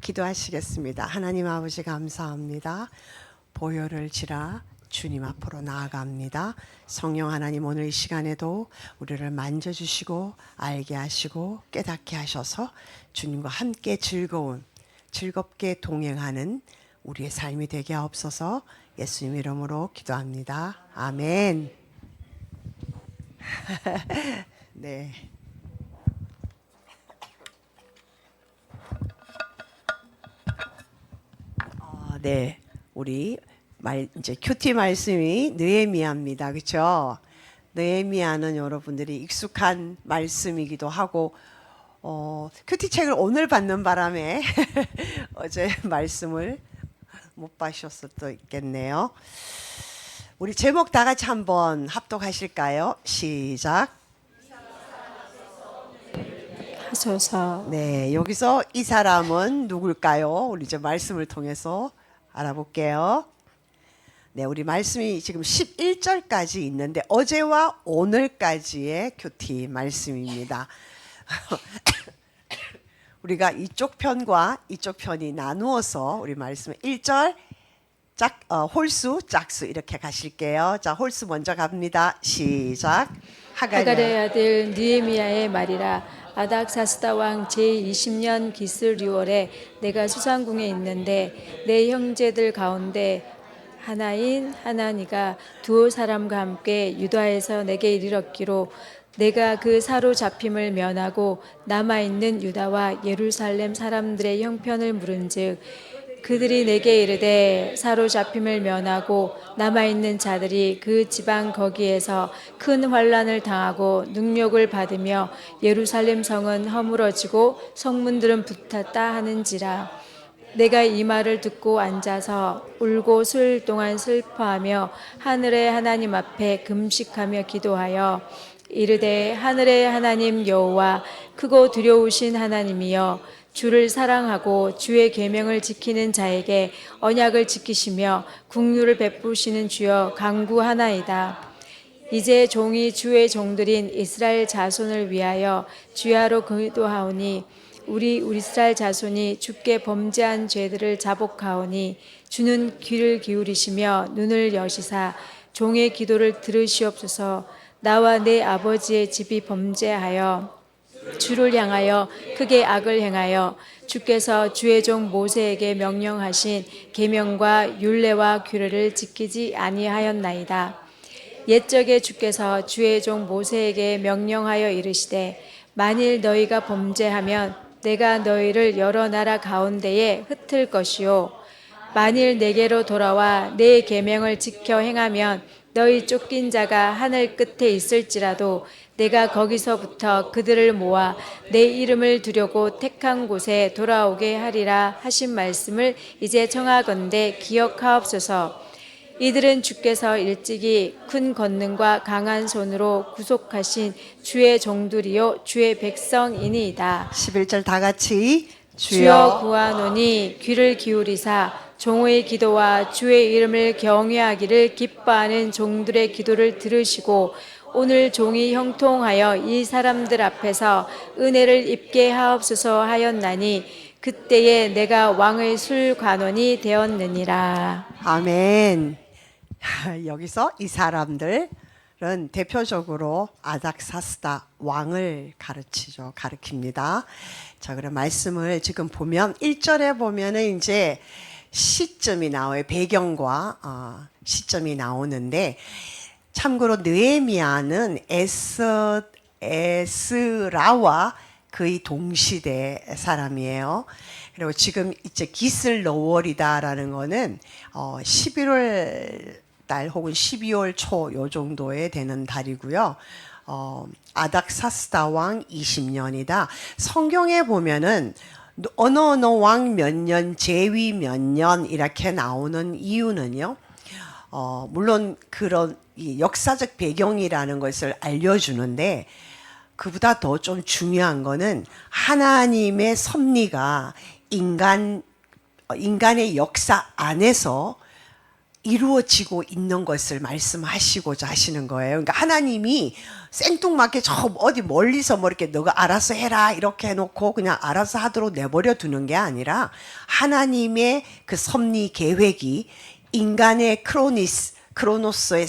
기도하시겠습니다. 하나님 아버지 감사합니다. 보혈을 지라 주님 앞으로 나아갑니다. 성령 하나님, 오늘 이 시간에도 우리를 만져주시고 알게 하시고 깨닫게 하셔서 주님과 함께 즐겁게 동행하는 우리의 삶이 되게 하옵소서. 예수님 이름으로 기도합니다. 아멘. 네. 네, 우리 이제 큐티 말씀이 느헤미야입니다. 그렇죠? 느헤미야는 여러분들이 익숙한 말씀이기도 하고, 큐티 책을 오늘 받는 바람에 어제 말씀을 못 봐주셨을 수도 있겠네요. 우리 제목 다 같이 한번 합독하실까요? 시작. 하소서. 네, 여기서 이 사람은 누굴까요? 우리 이제 말씀을 통해서 알아볼게요. 네, 우리 말씀이 지금 11절까지 있는데 어제와 오늘까지의 큐티 말씀입니다. 우리가 이쪽 편과 이쪽 편이 나누어서 우리 말씀 1절 홀수, 짝수 이렇게 가실게요. 자, 홀수 먼저 갑니다. 시작. 하갈의 아들 느헤미야의 말이라. 아닥사스다 왕 제20년 기슬 6월에 내가 수상궁에 있는데 내 형제들 가운데 하나인 하나니가 두 사람과 함께 유다에서 내게 이르렀기로 내가 그 사로잡힘을 면하고 남아있는 유다와 예루살렘 사람들의 형편을 물은즉 그들이 내게 이르되 사로잡힘을 면하고 남아있는 자들이 그 지방 거기에서 큰 환난을 당하고 능욕을 받으며 예루살렘 성은 허물어지고 성문들은 붙었다 하는지라. 내가 이 말을 듣고 앉아서 울고 수일 동안 슬퍼하며 하늘의 하나님 앞에 금식하며 기도하여 이르되 하늘의 하나님 여호와 크고 두려우신 하나님이여 주를 사랑하고 주의 계명을 지키는 자에게 언약을 지키시며 긍휼을 베푸시는 주여 간구하나이다. 이제 종이 주의 종들인 이스라엘 자손을 위하여 주야로 기도하오니 우리 이스라엘 자손이 주께 범죄한 죄들을 자복하오니 주는 귀를 기울이시며 눈을 여시사 종의 기도를 들으시옵소서. 나와 내 아버지의 집이 범죄하여 주를 향하여 크게 악을 행하여 주께서 주의 종 모세에게 명령하신 계명과 율례와 규례를 지키지 아니하였나이다. 옛적에 주께서 주의 종 모세에게 명령하여 이르시되 만일 너희가 범죄하면 내가 너희를 여러 나라 가운데에 흩을 것이요 만일 내게로 돌아와 내 계명을 지켜 행하면 너희 쫓긴 자가 하늘 끝에 있을지라도 내가 거기서부터 그들을 모아 내 이름을 두려고 택한 곳에 돌아오게 하리라 하신 말씀을 이제 청하건대 기억하옵소서. 이들은 주께서 일찍이 큰 권능과 강한 손으로 구속하신 주의 종들이요 주의 백성이니이다. 11절 다 같이 주여 구하노니 귀를 기울이사 종의 기도와 주의 이름을 경외하기를 기뻐하는 종들의 기도를 들으시고 오늘 종이 형통하여 이 사람들 앞에서 은혜를 입게 하옵소서 하였나니 그때에 내가 왕의 술관원이 되었느니라. 아멘. 여기서 이 사람들은 대표적으로 아닥사스다 왕을 가르킵니다. 자, 그럼 말씀을 지금 보면 1절에 보면은 이제 시점이 나와요. 배경과 시점이 나오는데 참고로 느헤미야는 에스라와 거의 동시대 사람이에요. 그리고 지금 이제 기슬 러월이다라는 거는 11월 달 혹은 12월 초 요 정도에 되는 달이고요. 아닥사스다 왕 20년이다. 성경에 보면은 어느 왕 몇 년, 제위 몇 년 이렇게 나오는 이유는요. 물론 그런 이 역사적 배경이라는 것을 알려주는데 그보다 더 좀 중요한 거는 하나님의 섭리가 인간의 역사 안에서 이루어지고 있는 것을 말씀하시고자 하시는 거예요. 그러니까 하나님이 생뚱맞게 저 어디 멀리서 뭐 이렇게 너가 알아서 해라 이렇게 해놓고 그냥 알아서 하도록 내버려 두는 게 아니라 하나님의 그 섭리 계획이 인간의 크로노스의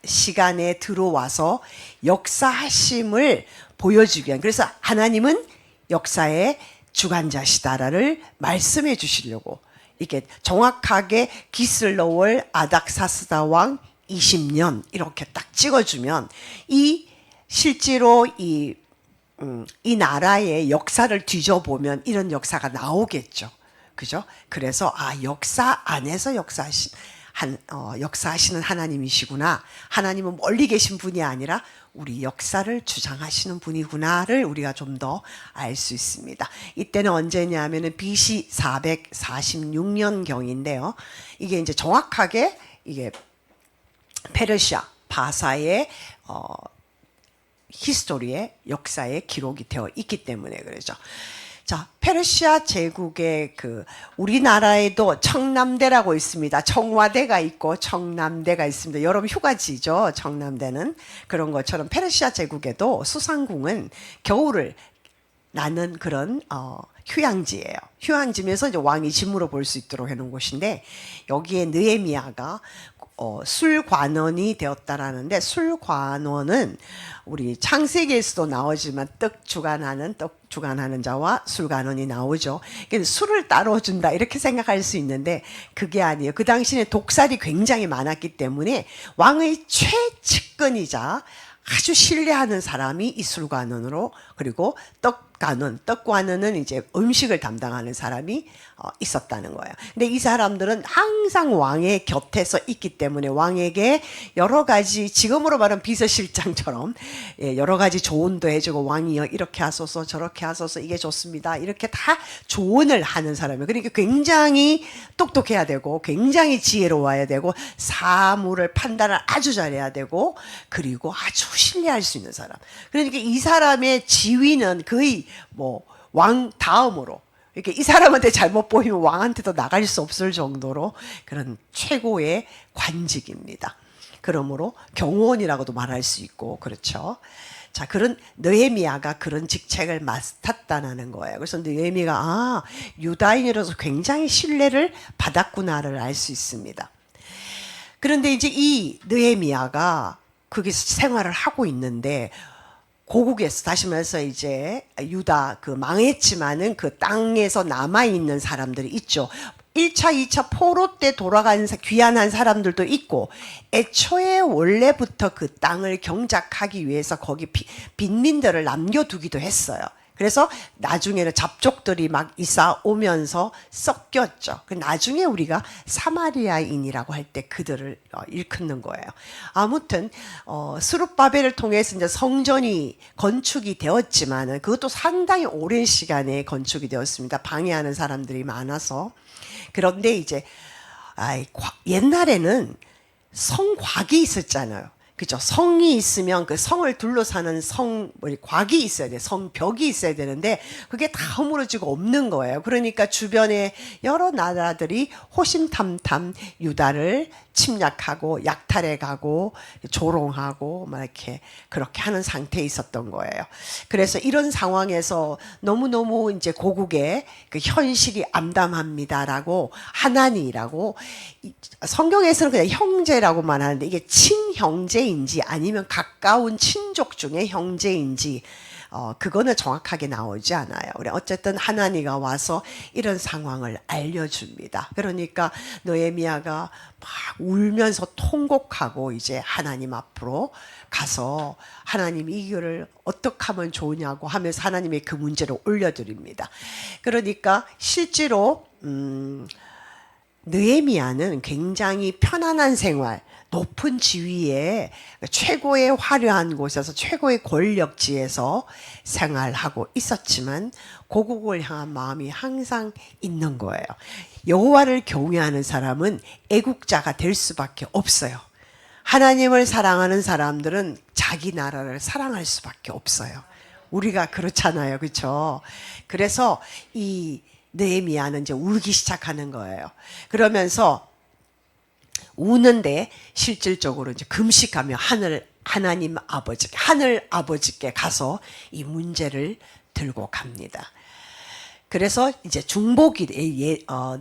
시간에 들어와서 역사하심을 보여주기 위한, 그래서 하나님은 역사의 주관자시다라를 말씀해 주시려고 이게 정확하게 기슬로월 아닥사스다 왕 20년 이렇게 딱 찍어주면 이 실제로 이 나라의 역사를 뒤져보면 이런 역사가 나오겠죠. 그죠? 그래서 역사 안에서 역사하시는 하나님이시구나. 하나님은 멀리 계신 분이 아니라 우리 역사를 주장하시는 분이구나를 우리가 좀 더 알 수 있습니다. 이때는 언제냐면은 BC 446년경인데요. 이게 이제 정확하게 이게 페르시아 바사의 히스토리의 역사에 기록이 되어 있기 때문에 그러죠. 자, 페르시아 제국의 우리나라에도 청남대라고 있습니다. 청와대가 있고 청남대가 있습니다. 여러분 휴가지죠. 청남대는. 그런 것처럼 페르시아 제국에도 수상궁은 겨울을 나는 그런 휴양지예요. 휴양지면서 이제 왕이 짐으로 볼 수 있도록 해놓은 곳인데 여기에 느헤미야가 술관원이 되었다라는데, 술관원은 우리 창세기에서도 나오지만 떡 주관하는 자와 술관원이 나오죠. 그러니까 술을 따로 준다 이렇게 생각할 수 있는데 그게 아니에요. 그 당시에 독살이 굉장히 많았기 때문에 왕의 최측근이자 아주 신뢰하는 사람이 이 술관원으로, 그리고 떡관원은 이제 음식을 담당하는 사람이 있었다는 거예요. 근데 이 사람들은 항상 왕의 곁에서 있기 때문에 왕에게 여러 가지, 지금으로 말하면 비서실장처럼 여러 가지 조언도 해주고, 왕이요 이렇게 하소서 저렇게 하소서 이게 좋습니다 이렇게 다 조언을 하는 사람이에요. 그러니까 굉장히 똑똑해야 되고 굉장히 지혜로워야 되고 사물을 판단을 아주 잘해야 되고 그리고 아주 신뢰할 수 있는 사람. 그러니까 이 사람의 지위는 거의 왕 다음으로, 이렇게 이 사람한테 잘못 보이면 왕한테도 나갈 수 없을 정도로 그런 최고의 관직입니다. 그러므로 경호원이라고도 말할 수 있고 그렇죠. 자, 그런 느헤미야가 그런 직책을 맡았다는 거예요. 그래서 느헤미야가 유다인으로서 굉장히 신뢰를 받았구나를 알 수 있습니다. 그런데 이제 이 느헤미야가 거기서 생활을 하고 있는데 고국에서, 다시 말해서 이제 유다 망했지만은 그 땅에서 남아있는 사람들이 있죠. 1차, 2차 포로 때 돌아간 귀환한 사람들도 있고, 애초에 원래부터 그 땅을 경작하기 위해서 거기 빈민들을 남겨두기도 했어요. 그래서 나중에는 잡족들이 막 이사 오면서 섞였죠. 나중에 우리가 사마리아인이라고 할 때 그들을 일컫는 거예요. 아무튼 스룹바벨을 통해서 이제 성전이 건축이 되었지만은 그것도 상당히 오랜 시간에 건축이 되었습니다. 방해하는 사람들이 많아서. 그런데 이제 옛날에는 성곽이 있었잖아요. 그죠? 성이 있으면 그 성을 둘러사는 곽이 있어야 돼. 성벽이 있어야 되는데 그게 다 허물어지고 없는 거예요. 그러니까 주변에 여러 나라들이 호심탐탐 유다를 침략하고 약탈해 가고 조롱하고 막 이렇게 그렇게 하는 상태에 있었던 거예요. 그래서 이런 상황에서 너무너무 이제 고국의 그 현실이 암담합니다라고 하나니라고, 성경에서는 그냥 형제라고만 하는데 이게 친형제인지 아니면 가까운 친족 중에 형제인지 그거는 정확하게 나오지 않아요. 우리 어쨌든 하나니가 와서 이런 상황을 알려줍니다. 그러니까 느헤미야가 막 울면서 통곡하고 이제 하나님 앞으로 가서 하나님 이거를 어떻게 하면 좋으냐고 하면서 하나님의 그 문제를 올려드립니다. 그러니까 실제로 느헤미야는 굉장히 편안한 생활, 높은 지위에 최고의 화려한 곳에서 최고의 권력지에서 생활하고 있었지만 고국을 향한 마음이 항상 있는 거예요. 여호와를 경외하는 사람은 애국자가 될 수밖에 없어요. 하나님을 사랑하는 사람들은 자기 나라를 사랑할 수밖에 없어요. 우리가 그렇잖아요. 그렇죠? 그래서 이 느헤미야는 이제 울기 시작하는 거예요. 그러면서 우는데 실질적으로 이제 금식하며 하나님 아버지, 하늘 아버지께 가서 이 문제를 들고 갑니다. 그래서 이제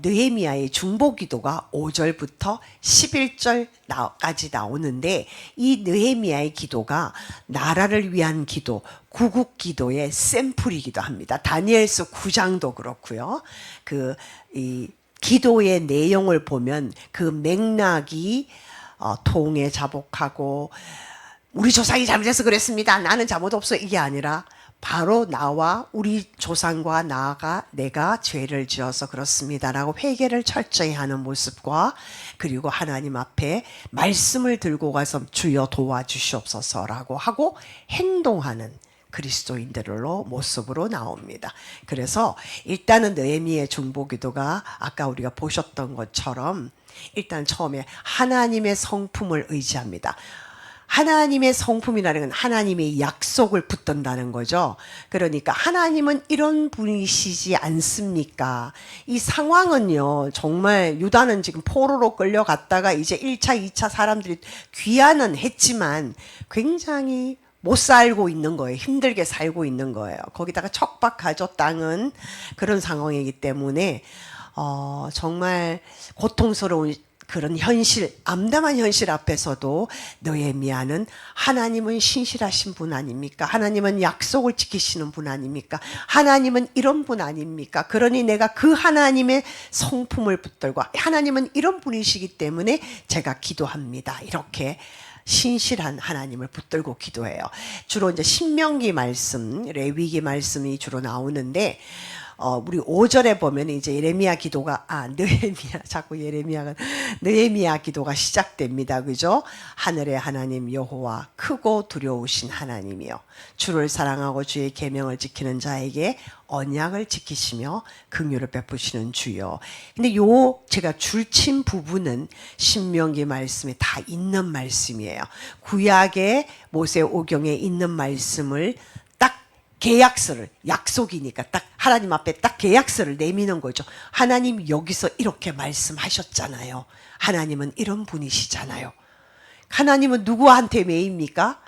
느헤미야의 중보기도가 5절부터 11절까지 나오는데, 이 느헤미야의 기도가 나라를 위한 기도, 구국기도의 샘플이기도 합니다. 다니엘서 9장도 그렇고요. 이 기도의 내용을 보면 그 맥락이 통에 자복하고 우리 조상이 잘못해서 그랬습니다, 나는 잘못 없어, 이게 아니라 바로 나와 우리 조상과 나아가 내가 죄를 지어서 그렇습니다라고 회개를 철저히 하는 모습과, 그리고 하나님 앞에 말씀을 들고 가서 주여 도와주시옵소서라고 하고 행동하는 그리스도인들로 모습으로 나옵니다. 그래서 일단은 느헤미야의 중보기도가 아까 우리가 보셨던 것처럼 일단 처음에 하나님의 성품을 의지합니다. 하나님의 성품이라는 건 하나님의 약속을 붙든다는 거죠. 그러니까 하나님은 이런 분이시지 않습니까? 이 상황은요, 정말 유다는 지금 포로로 끌려갔다가 이제 1차, 2차 사람들이 귀환은 했지만 굉장히 못 살고 있는 거예요. 힘들게 살고 있는 거예요. 거기다가 척박하죠, 땅은. 그런 상황이기 때문에 정말 고통스러운 그런 현실, 암담한 현실 앞에서도 느헤미야는 하나님은 신실하신 분 아닙니까? 하나님은 약속을 지키시는 분 아닙니까? 하나님은 이런 분 아닙니까? 그러니 내가 그 하나님의 성품을 붙들고 하나님은 이런 분이시기 때문에 제가 기도합니다. 이렇게 신실한 하나님을 붙들고 기도해요. 주로 이제 신명기 말씀, 레위기 말씀이 주로 나오는데, 우리 5절에 보면 이제 느헤미야 기도가 시작됩니다. 그죠? 하늘의 하나님 여호와, 크고 두려우신 하나님이요, 주를 사랑하고 주의 계명을 지키는 자에게 언약을 지키시며 긍휼을 베푸시는 주요. 근데 제가 줄친 부분은 신명기 말씀에 다 있는 말씀이에요. 구약의 모세 오경에 있는 말씀을 계약서를, 약속이니까 딱 하나님 앞에 딱 계약서를 내미는 거죠. 하나님 여기서 이렇게 말씀하셨잖아요. 하나님은 이런 분이시잖아요. 하나님은 누구한테 매입니까?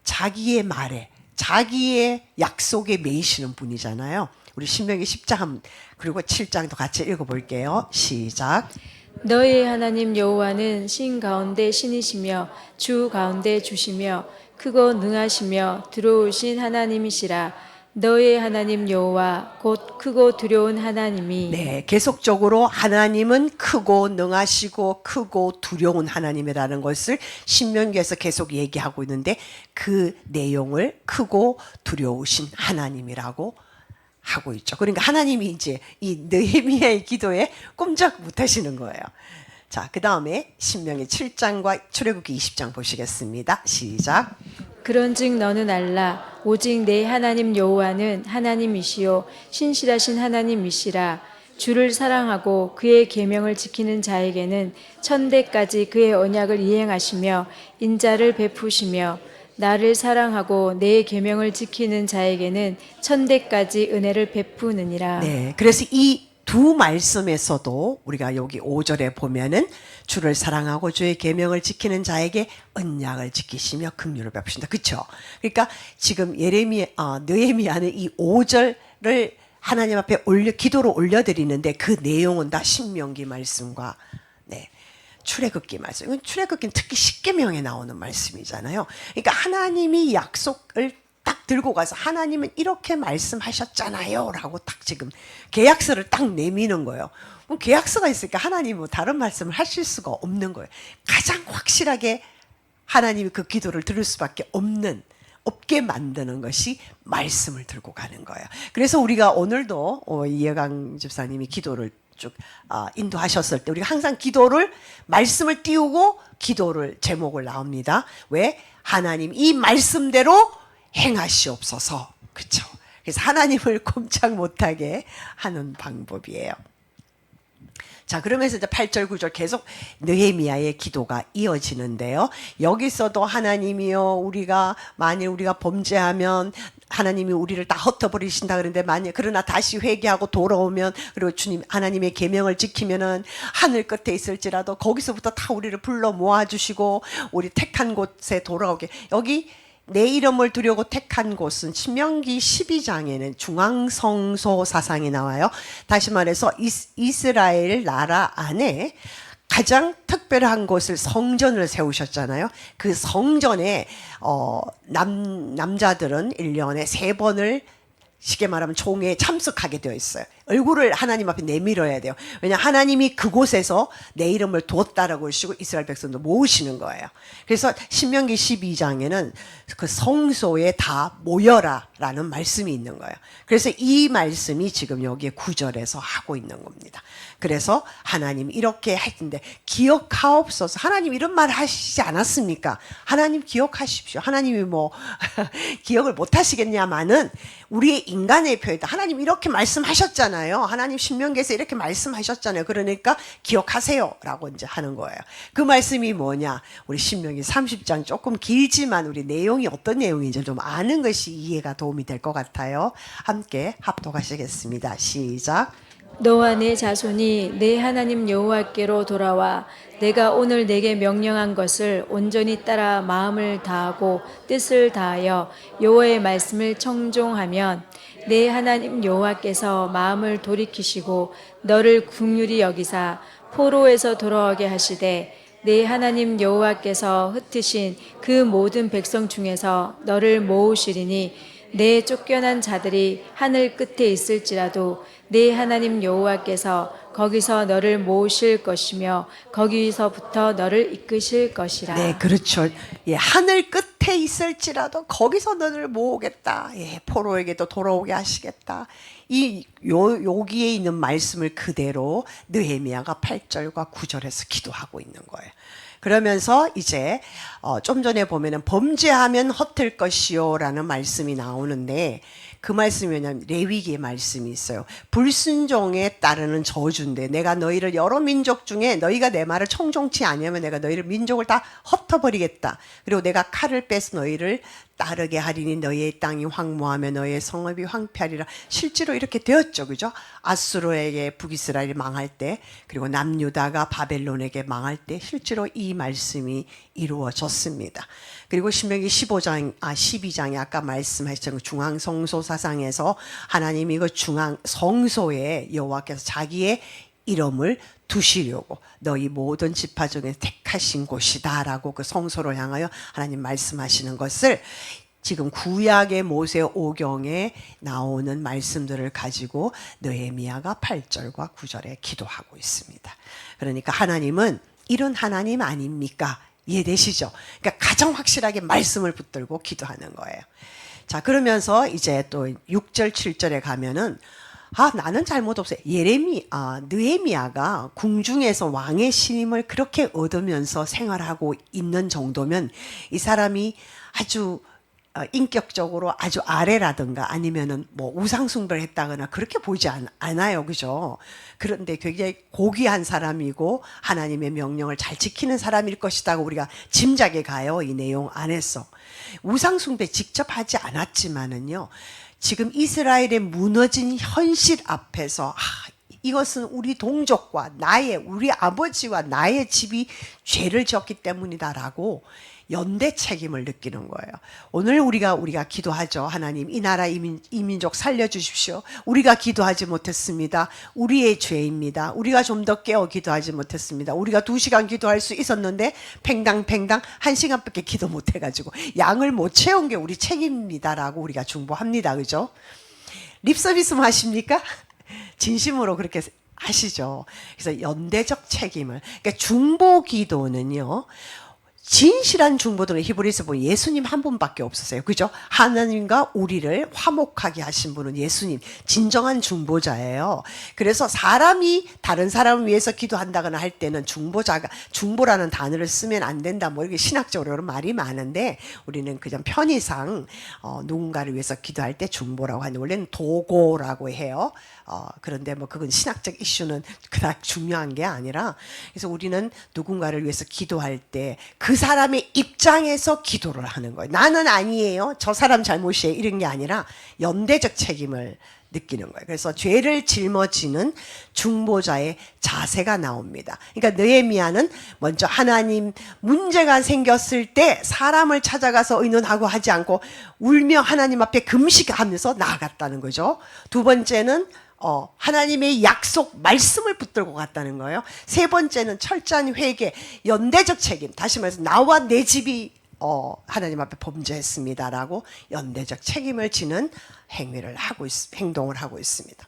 자기의 말에, 자기의 약속에 매이시는 분이잖아요. 우리 신명기 10장 그리고 7장도 같이 읽어볼게요. 시작. 너희 하나님 여호와는 신 가운데 신이시며 주 가운데 주시며 크고 능하시며 두려우신 하나님이시라. 너의 하나님 여호와 곧 크고 두려운 하나님이. 네, 계속적으로 하나님은 크고 능하시고 크고 두려운 하나님이라는 것을 신명기에서 계속 얘기하고 있는데, 그 내용을 크고 두려우신 하나님이라고 하고 있죠. 그러니까 하나님이 이제 이 느헤미야의 기도에 꼼짝 못 하시는 거예요. 자, 그 다음에 신명기 7장과 출애굽기 20장 보시겠습니다. 시작. 그런즉 너는 알라. 오직 내 하나님 여호와는 하나님이시요 신실하신 하나님이시라. 주를 사랑하고 그의 계명을 지키는 자에게는 천대까지 그의 언약을 이행하시며 인자를 베푸시며, 나를 사랑하고 내 계명을 지키는 자에게는 천대까지 은혜를 베푸느니라. 네, 그래서 이 두 말씀에서도 우리가 여기 5절에 보면은 주를 사랑하고 주의 계명을 지키는 자에게 언약을 지키시며 긍휼을 베푸신다. 그렇죠? 그러니까 지금 느헤미야는 이 5절을 하나님 앞에 기도로 올려드리는데, 그 내용은 다 신명기 말씀과 출애굽기 말씀. 이건 출애굽기는 특히 십계명에 나오는 말씀이잖아요. 그러니까 하나님이 약속을 딱 들고 가서 하나님은 이렇게 말씀하셨잖아요 라고 딱 지금 계약서를 딱 내미는 거예요. 그럼 계약서가 있으니까 하나님은 뭐 다른 말씀을 하실 수가 없는 거예요. 가장 확실하게 하나님이 그 기도를 들을 수밖에 없게 만드는 것이 말씀을 들고 가는 거예요. 그래서 우리가 오늘도 이해강 집사님이 기도를 쭉 인도하셨을 때 우리가 항상 기도를, 말씀을 띄우고 기도를 제목을 나옵니다. 왜? 하나님 이 말씀대로 행하시옵소서. 그렇죠? 그래서 하나님을 꼼짝 못하게 하는 방법이에요. 자, 그러면서 이제 8절, 9절 계속 느헤미야의 기도가 이어지는데요. 여기서도 하나님이요, 만일 우리가 범죄하면 하나님이 우리를 다 흩어버리신다 그러는데, 그러나 다시 회개하고 돌아오면, 그리고 주님 하나님의 계명을 지키면은 하늘 끝에 있을지라도 거기서부터 다 우리를 불러 모아주시고 우리 택한 곳에 돌아오게. 여기 내 이름을 두려고 택한 곳은 신명기 12장에는 중앙성소 사상이 나와요. 다시 말해서 이스라엘 나라 안에 가장 특별한 곳을 성전을 세우셨잖아요. 그 성전에 남자들은 1년에 3번을 쉽게 말하면 총회에 참석하게 되어 있어요. 얼굴을 하나님 앞에 내밀어야 돼요. 왜냐하면 하나님이 그곳에서 내 이름을 두었다라고 하시고 이스라엘 백성도 모으시는 거예요. 그래서 신명기 12장에는 그 성소에 다 모여라 라는 말씀이 있는 거예요. 그래서 이 말씀이 지금 여기에 9절에서 하고 있는 겁니다. 그래서 하나님 이렇게 했는데 기억하옵소서. 하나님 이런 말 하시지 않았습니까? 하나님 기억하십시오. 하나님이 뭐 기억을 못 하시겠냐마는 우리의 인간의 표현이다. 하나님 이렇게 말씀하셨잖아요. 하나님 신명기에서 이렇게 말씀하셨잖아요. 그러니까 기억하세요 라고 이제 하는 거예요. 그 말씀이 뭐냐? 우리 신명기 30장 조금 길지만 우리 내용이 어떤 내용인지 좀 아는 것이 이해가 도움이 될 것 같아요. 함께 합독하시겠습니다. 시작. 너와 내 자손이 내 하나님 여호와께로 돌아와 내가 오늘 내게 명령한 것을 온전히 따라 마음을 다하고 뜻을 다하여 여호와의 말씀을 청종하면 내 하나님 여호와께서 마음을 돌이키시고 너를 긍휼히 여기사 포로에서 돌아오게 하시되 내 하나님 여호와께서 흩으신 그 모든 백성 중에서 너를 모으시리니 내 쫓겨난 자들이 하늘 끝에 있을지라도 내 하나님 여호와께서 거기서 너를 모으실 것이며 거기서부터 너를 이끄실 것이라. 네, 그렇죠. 예, 하늘 끝에 있을지라도 거기서 너를 모으겠다. 예, 포로에게도 돌아오게 하시겠다. 여기에 있는 말씀을 그대로 느헤미야가 8절과 9절에서 기도하고 있는 거예요. 그러면서 이제 좀 전에 보면은 범죄하면 헛될 것이요 라는 말씀이 나오는데 그 말씀이 뭐냐면 레위기의 말씀이 있어요. 불순종에 따르는 저주인데 내가 너희를 여러 민족 중에 너희가 내 말을 청종치 아니하면 내가 너희를 민족을 다 흩어버리겠다. 그리고 내가 칼을 빼서 너희를 따르게 하리니 너희의 땅이 황무하며 너희의 성읍이 황폐하리라. 실제로 이렇게 되었죠. 그죠? 아수르에게 북이스라엘이 망할 때 그리고 남유다가 바벨론에게 망할 때 실제로 이 말씀이 이루어졌습니다. 그리고 신명기 12장에 아까 말씀하셨던 중앙성소 사상에서 하나님이 그 중앙성소에 여호와께서 자기의 이름을 두시려고 너희 모든 지파 중에 택하신 곳이다 라고 그 성소를 향하여 하나님 말씀하시는 것을 지금 구약의 모세 오경에 나오는 말씀들을 가지고 느헤미야가 8절과 9절에 기도하고 있습니다. 그러니까 하나님은 이런 하나님 아닙니까? 이해되시죠? 그러니까 가장 확실하게 말씀을 붙들고 기도하는 거예요. 자, 그러면서 이제 또 6절, 7절에 가면은 나는 잘못 없어요. 느헤미야가 궁중에서 왕의 신임을 그렇게 얻으면서 생활하고 있는 정도면 이 사람이 아주 인격적으로 아주 아래라든가 아니면은 뭐 우상숭배를 했다거나 그렇게 보이지 않아요. 그죠? 그런데 굉장히 고귀한 사람이고 하나님의 명령을 잘 지키는 사람일 것이라고 우리가 짐작해 가요. 이 내용 안에서. 우상숭배 직접 하지 않았지만은요. 지금 이스라엘의 무너진 현실 앞에서 이것은 우리 동족과 우리 아버지와 나의 집이 죄를 지었기 때문이다라고 연대 책임을 느끼는 거예요. 오늘 우리가 기도하죠. 하나님 이 나라 이민족 살려주십시오. 우리가 기도하지 못했습니다. 우리의 죄입니다. 우리가 좀 더 깨어 기도하지 못했습니다. 우리가 2시간 기도할 수 있었는데 팽당 1시간밖에 기도 못해가지고 양을 못 채운 게 우리 책임입니다라고 우리가 중보합니다. 그죠? 립서비스만 하십니까? 진심으로 그렇게 하시죠. 그래서 연대적 책임을 그러니까 중보 기도는요. 진실한 중보들은 히브리서 보면 예수님 한 분밖에 없었어요. 그죠? 하나님과 우리를 화목하게 하신 분은 예수님, 진정한 중보자예요. 그래서 사람이 다른 사람을 위해서 기도한다거나 할 때는 중보라는 단어를 쓰면 안 된다. 뭐 이렇게 신학적으로 말이 많은데 우리는 그냥 편의상 누군가를 위해서 기도할 때 중보라고 하는데 원래는 도고라고 해요. 그런데 뭐 그건 신학적 이슈는 그닥 중요한 게 아니라 그래서 우리는 누군가를 위해서 기도할 때 그 사람의 입장에서 기도를 하는 거예요. 나는 아니에요. 저 사람 잘못이에요. 이런 게 아니라 연대적 책임을 느끼는 거예요. 그래서 죄를 짊어지는 중보자의 자세가 나옵니다. 그러니까 느헤미야는 먼저 하나님 문제가 생겼을 때 사람을 찾아가서 의논하고 하지 않고 울며 하나님 앞에 금식하면서 나아갔다는 거죠. 두 번째는 하나님의 약속 말씀을 붙들고 갔다는 거예요. 세 번째는 철저한 회개, 연대적 책임. 다시 말해서 나와 내 집이 하나님 앞에 범죄했습니다라고 연대적 책임을 지는 행동을 하고 있습니다.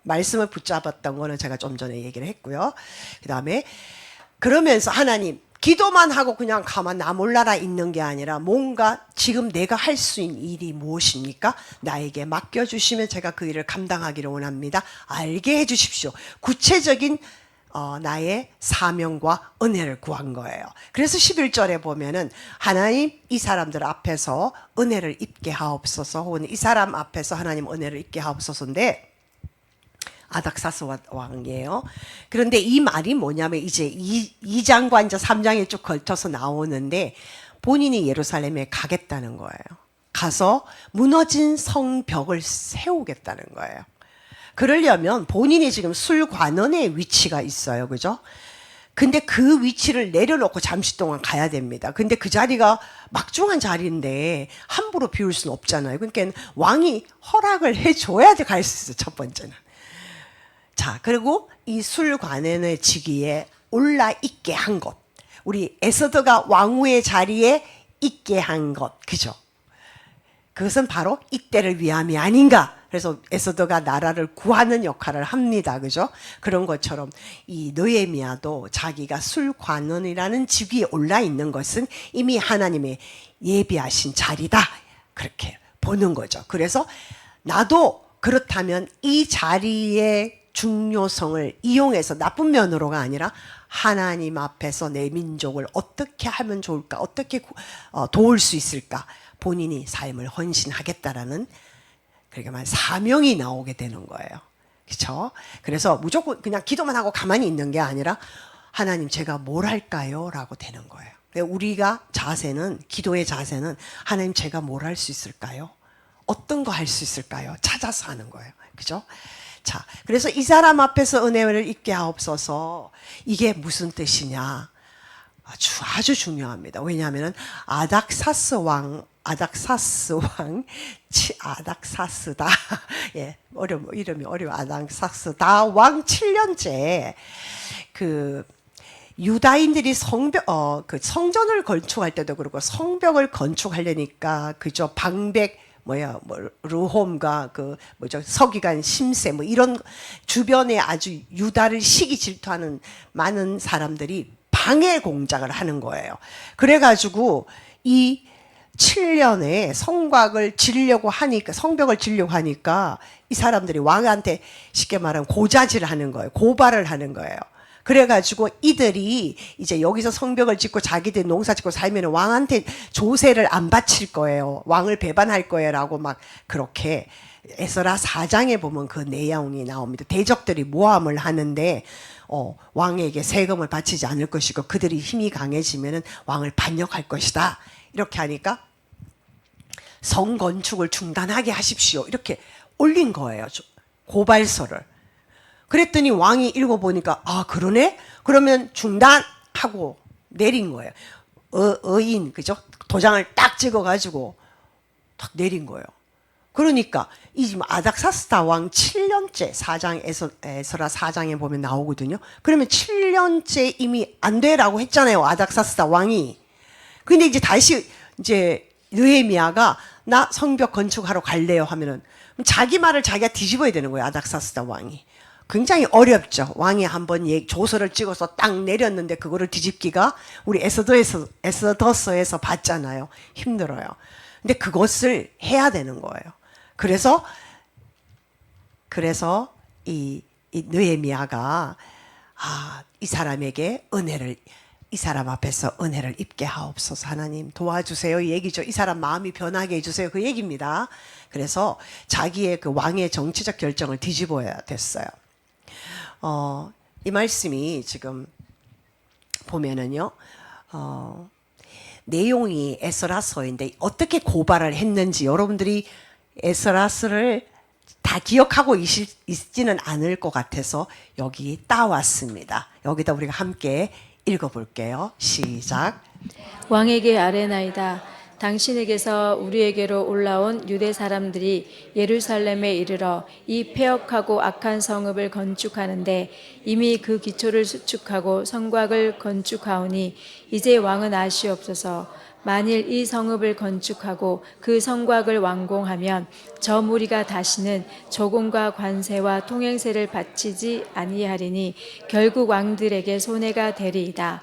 말씀을 붙잡았던 거는 제가 좀 전에 얘기를 했고요. 그 다음에 그러면서 하나님 기도만 하고 그냥 가만 나 몰라라 있는 게 아니라 뭔가 지금 내가 할 수 있는 일이 무엇입니까? 나에게 맡겨주시면 제가 그 일을 감당하기를 원합니다. 알게 해주십시오. 구체적인 나의 사명과 은혜를 구한 거예요. 그래서 11절에 보면은 하나님 이 사람들 앞에서 은혜를 입게 하옵소서 혹은 이 사람 앞에서 하나님 은혜를 입게 하옵소서인데 아닥사스 왕이에요. 그런데 이 말이 뭐냐면 이제 2장과 이제 3장에 쭉 걸쳐서 나오는데 본인이 예루살렘에 가겠다는 거예요. 가서 무너진 성벽을 세우겠다는 거예요. 그러려면 본인이 지금 술관원의 위치가 있어요. 그죠? 근데 그 위치를 내려놓고 잠시 동안 가야 됩니다. 근데 그 자리가 막중한 자리인데 함부로 비울 수는 없잖아요. 그러니까 왕이 허락을 해줘야 갈 수 있어요. 첫 번째는. 자, 그리고 이 술관원의 직위에 올라 있게 한 것. 우리 에서더가 왕후의 자리에 있게 한 것. 그죠? 그것은 바로 이때를 위함이 아닌가. 그래서 에서더가 나라를 구하는 역할을 합니다. 그죠? 그런 것처럼 이 느헤미야도 자기가 술관원이라는 직위에 올라 있는 것은 이미 하나님의 예비하신 자리다. 그렇게 보는 거죠. 그래서 나도 그렇다면 이 자리에 중요성을 이용해서 나쁜 면으로가 아니라 하나님 앞에서 내 민족을 어떻게 하면 좋을까, 어떻게 도울 수 있을까, 본인이 삶을 헌신하겠다라는 그렇게 말 사명이 나오게 되는 거예요. 그렇죠? 그래서 무조건 그냥 기도만 하고 가만히 있는 게 아니라 하나님 제가 뭘 할까요? 라고 되는 거예요. 우리가 기도의 자세는 하나님 제가 뭘 할 수 있을까요? 어떤 거 할 수 있을까요? 찾아서 하는 거예요. 그죠? 자, 그래서 이 사람 앞에서 은혜를 입게 하옵소서. 이게 무슨 뜻이냐? 아주 중요합니다. 왜냐하면 아닥사스다. 예, 이름이 어려워. 아닥사스다 왕 7년째 유다인들이 성전을 건축할 때도 그렇고 성벽을 건축하려니까 그저 방백 르홈과 서기관 심세 이런 주변에 아주 유다를 시기 질투하는 많은 사람들이 방해 공작을 하는 거예요. 그래가지고 이 7년에 성벽을 지려고 하니까 이 사람들이 왕한테 쉽게 말하면 고자질을 하는 거예요. 고발을 하는 거예요. 그래가지고 이들이 이제 여기서 성벽을 짓고 자기들 농사 짓고 살면 왕한테 조세를 안 바칠 거예요. 왕을 배반할 거예요라고 막 그렇게 에스라 4장에 보면 그 내용이 나옵니다. 대적들이 모함을 하는데 왕에게 세금을 바치지 않을 것이고 그들이 힘이 강해지면은 왕을 반역할 것이다. 이렇게 하니까 성 건축을 중단하게 하십시오. 이렇게 올린 거예요. 고발서를. 그랬더니 왕이 읽어보니까 그러네? 그러면 중단하고 내린 거예요. 의인 그죠? 도장을 딱 찍어가지고 딱 내린 거예요. 그러니까 이 지금 아닥사스다 왕 7년째 에스라 4장에 보면 나오거든요. 그러면 7년째 이미 안 되라고 했잖아요. 아닥사스다 왕이. 근데 이제 다시 느헤미야가 나 성벽 건축하러 갈래요 하면은 자기 말을 자기가 뒤집어야 되는 거예요. 아닥사스다 왕이. 굉장히 어렵죠. 왕이 한번 조서를 찍어서 딱 내렸는데 그거를 뒤집기가 우리 에스더서에서 봤잖아요. 힘들어요. 근데 그것을 해야 되는 거예요. 그래서 이 느헤미야가 이 사람에게 이 사람 앞에서 은혜를 입게 하옵소서. 하나님 도와주세요. 이 얘기죠. 이 사람 마음이 변하게 해주세요. 그 얘기입니다. 그래서 자기의 그 왕의 정치적 결정을 뒤집어야 됐어요. 이 말씀이 지금 보면은요, 내용이 에스라서인데 어떻게 고발을 했는지 여러분들이 에스라서를 다 기억하고 있지는 않을 것 같아서 여기 따왔습니다. 여기다 우리가 함께 읽어볼게요. 시작. 왕에게 아뢰나이다. 당신에게서 우리에게로 올라온 유대 사람들이 예루살렘에 이르러 이 폐역하고 악한 성읍을 건축하는데 이미 그 기초를 수축하고 성곽을 건축하오니 이제 왕은 아시옵소서. 만일 이 성읍을 건축하고 그 성곽을 완공하면 저 무리가 다시는 조공과 관세와 통행세를 바치지 아니하리니 결국 왕들에게 손해가 되리이다.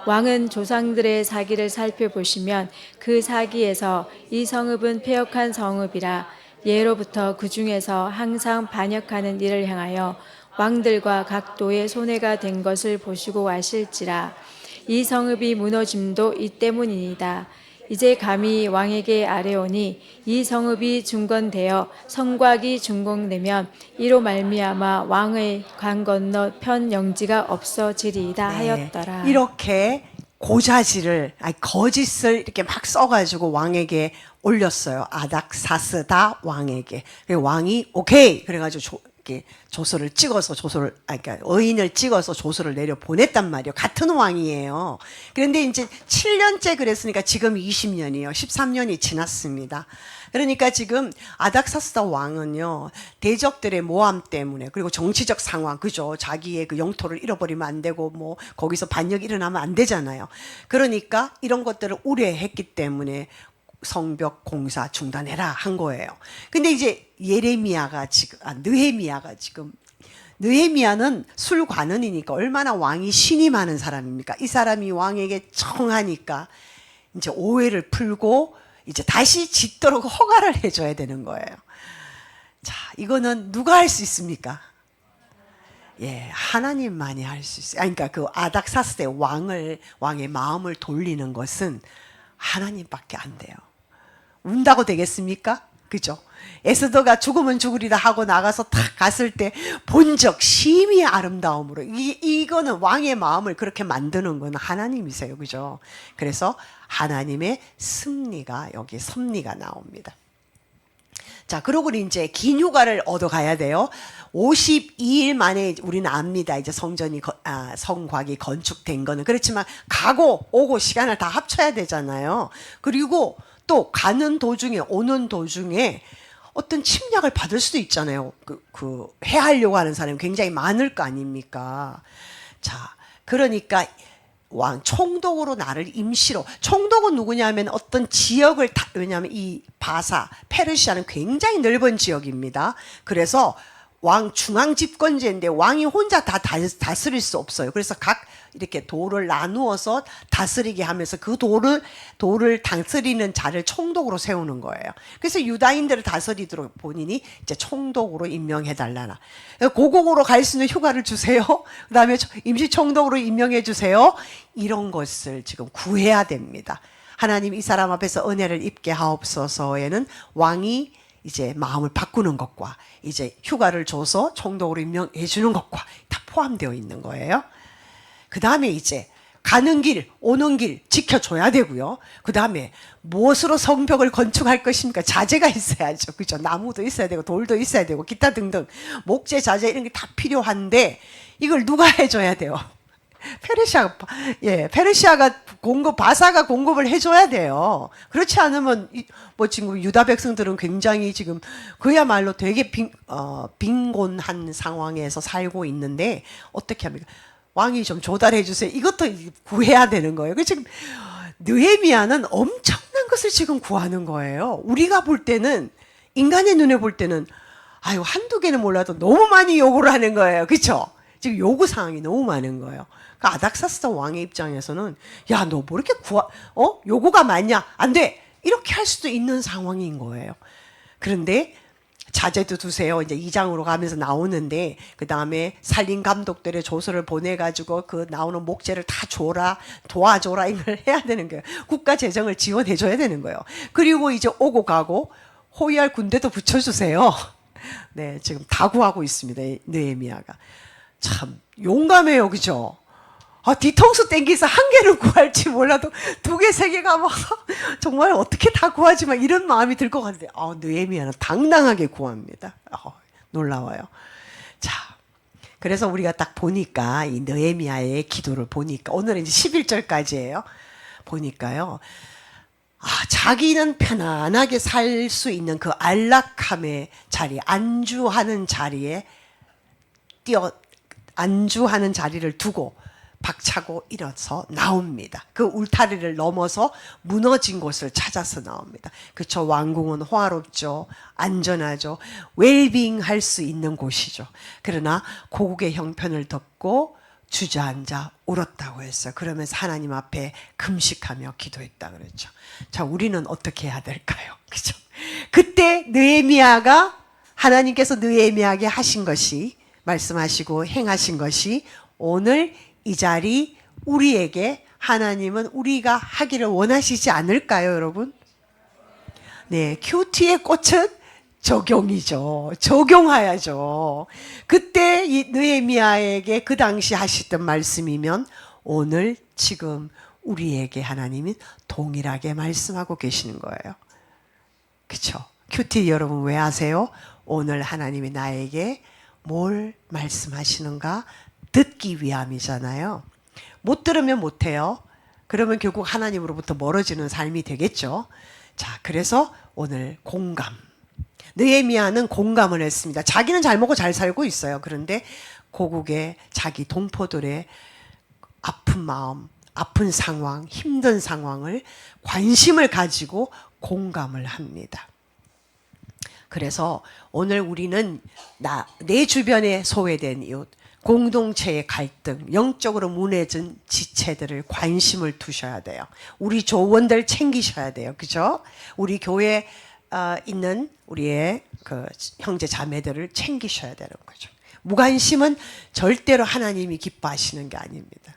왕은 조상들의 사기를 살펴보시면 그 사기에서 이 성읍은 폐역한 성읍이라 예로부터 그 중에서 항상 반역하는 일을 행하여 왕들과 각 도의 손해가 된 것을 보시고 아실지라. 이 성읍이 무너짐도 이 때문이니이다. 이제 감히 왕에게 아뢰오니 이 성읍이 중건되어 성곽이 준공되면 이로 말미암아 왕의 강 건너 편 영지가 없어지리이다 하였더라. 이렇게 거짓을 이렇게 막 써가지고 왕에게 올렸어요. 아닥사스다 왕에게. 왕이 오케이 그래가지고 조서를 찍어서 그러니까 의인을 찍어서 조서를 내려 보냈단 말이에요. 같은 왕이에요. 그런데 이제 7년째 그랬으니까 지금 20년이에요. 13년이 지났습니다. 그러니까 지금 아닥사스다 왕은요, 대적들의 모함 때문에, 그리고 정치적 상황, 그죠? 자기의 그 영토를 잃어버리면 안 되고, 뭐, 거기서 반역이 일어나면 안 되잖아요. 그러니까 이런 것들을 우려했기 때문에 성벽 공사 중단해라 한 거예요. 근데 이제 느헤미야는 술관원이니까 얼마나 왕이 신이 많은 사람입니까? 이 사람이 왕에게 청하니까 이제 오해를 풀고 이제 다시 짓도록 허가를 해줘야 되는 거예요. 자, 이거는 누가 할 수 있습니까? 예, 하나님만이 할 수 있어요. 그러니까 그 아닥사스의 왕의 마음을 돌리는 것은 하나님밖에 안 돼요. 운다고 되겠습니까? 그죠? 에스더가 죽으면 죽으리라 하고 나가서 탁 갔을 때 본적 심히 아름다움으로 이거는 왕의 마음을 그렇게 만드는 건 하나님이세요. 그죠? 그래서 하나님의 여기 섭리가 나옵니다. 자, 그러고 이제 긴 휴가를 얻어 가야 돼요. 52일 만에 우리는 압니다. 이제 성곽이 건축된 거는. 그렇지만 가고 오고 시간을 다 합쳐야 되잖아요. 그리고 또 오는 도중에 어떤 침략을 받을 수도 있잖아요. 해하려고 하는 사람이 굉장히 많을 거 아닙니까? 자, 그러니까 총독으로 나를 임시로, 총독은 누구냐면 어떤 지역을 왜냐하면 이 페르시아는 굉장히 넓은 지역입니다. 그래서 왕 중앙 집권제인데 왕이 혼자 다 다스릴 수 없어요. 그래서 각 이렇게 도를 나누어서 다스리게 하면서 그 도를 다스리는 자를 총독으로 세우는 거예요. 그래서 유다인들을 다스리도록 본인이 이제 총독으로 임명해 달라나. 고국으로 갈 수 있는 휴가를 주세요. 그다음에 임시 총독으로 임명해 주세요. 이런 것을 지금 구해야 됩니다. 하나님 이 사람 앞에서 은혜를 입게 하옵소서에는 왕이 이제 마음을 바꾸는 것과 이제 휴가를 줘서 총독으로 임명해 주는 것과 다 포함되어 있는 거예요. 그 다음에 이제 가는 길, 오는 길 지켜줘야 되고요. 그 다음에 무엇으로 성벽을 건축할 것입니까? 자재가 있어야죠. 그죠? 나무도 있어야 되고, 돌도 있어야 되고, 기타 등등. 목재, 자재 이런 게 다 필요한데, 이걸 누가 해줘야 돼요? 페르시아가 바사가 공급을 해줘야 돼요. 그렇지 않으면, 지금 유다 백성들은 굉장히 지금 그야말로 되게 빈곤한 상황에서 살고 있는데, 어떻게 합니까? 왕이 좀 조달해 주세요. 이것도 구해야 되는 거예요. 지금 느헤미야는 엄청난 것을 지금 구하는 거예요. 우리가 볼 때는, 인간의 눈에 볼 때는 아유, 한두 개는 몰라도 너무 많이 요구를 하는 거예요. 그쵸? 지금 요구 사항이 너무 많은 거예요. 그러니까 아닥사스다 왕의 입장에서는 야, 너 뭐 이렇게 요구가 많냐? 안 돼! 이렇게 할 수도 있는 상황인 거예요. 그런데 자제도 두세요. 이제 2장으로 가면서 나오는데, 그 다음에 살림 감독들의 조서를 보내가지고 그 나오는 목재를 다 줘라, 도와줘라, 이걸 해야 되는 거예요. 국가 재정을 지원해줘야 되는 거예요. 그리고 이제 오고 가고 호위할 군대도 붙여주세요. 네, 지금 다 구하고 있습니다. 느헤미야가. 참 용감해요. 그죠? 아, 뒤통수 땡기서 한 개를 구할지 몰라도 두 개, 세 개가 막 정말 어떻게 다 구하지만 이런 마음이 들 것 같은데, 느헤미야는 당당하게 구합니다. 놀라워요. 자, 그래서 우리가 딱 보니까 이 느헤미야의 기도를 보니까 오늘은 이제 11절까지예요. 보니까요. 자기는 편안하게 살 수 있는 그 안락함의 자리, 안주하는 자리에 안주하는 자리를 두고 박차고 일어서 나옵니다. 그 울타리를 넘어서 무너진 곳을 찾아서 나옵니다. 그쵸? 왕궁은 호화롭죠. 안전하죠. 웰빙 할 수 있는 곳이죠. 그러나 고국의 형편을 듣고 주저앉아 울었다고 했어요. 그러면서 하나님 앞에 금식하며 기도했다 그랬죠. 자, 우리는 어떻게 해야 될까요? 그죠? 그때 느헤미야가 하나님께서 느헤미야에게 하신 것이, 말씀하시고 행하신 것이 오늘 이 자리 우리에게 하나님은 우리가 하기를 원하시지 않을까요, 여러분? 네, 큐티의 꽃은 적용이죠. 적용해야죠. 그때 이 느헤미야에게 그 당시 하시던 말씀이면 오늘 지금 우리에게 하나님이 동일하게 말씀하고 계시는 거예요. 그렇죠? 큐티 여러분 왜 하세요? 오늘 하나님이 나에게 뭘 말씀하시는가 듣기 위함이잖아요. 못 들으면 못해요. 그러면 결국 하나님으로부터 멀어지는 삶이 되겠죠. 자, 그래서 오늘 공감. 느헤미야는 공감을 했습니다. 자기는 잘 먹고 잘 살고 있어요. 그런데 고국의 자기 동포들의 아픈 마음, 아픈 상황, 힘든 상황을 관심을 가지고 공감을 합니다. 그래서 오늘 우리는 내 주변에 소외된 이웃, 공동체의 갈등, 영적으로 무너진 지체들을 관심을 두셔야 돼요. 우리 조원들 챙기셔야 돼요. 그죠? 우리 교회에 있는 우리의 그 형제 자매들을 챙기셔야 되는 거죠. 무관심은 절대로 하나님이 기뻐하시는 게 아닙니다.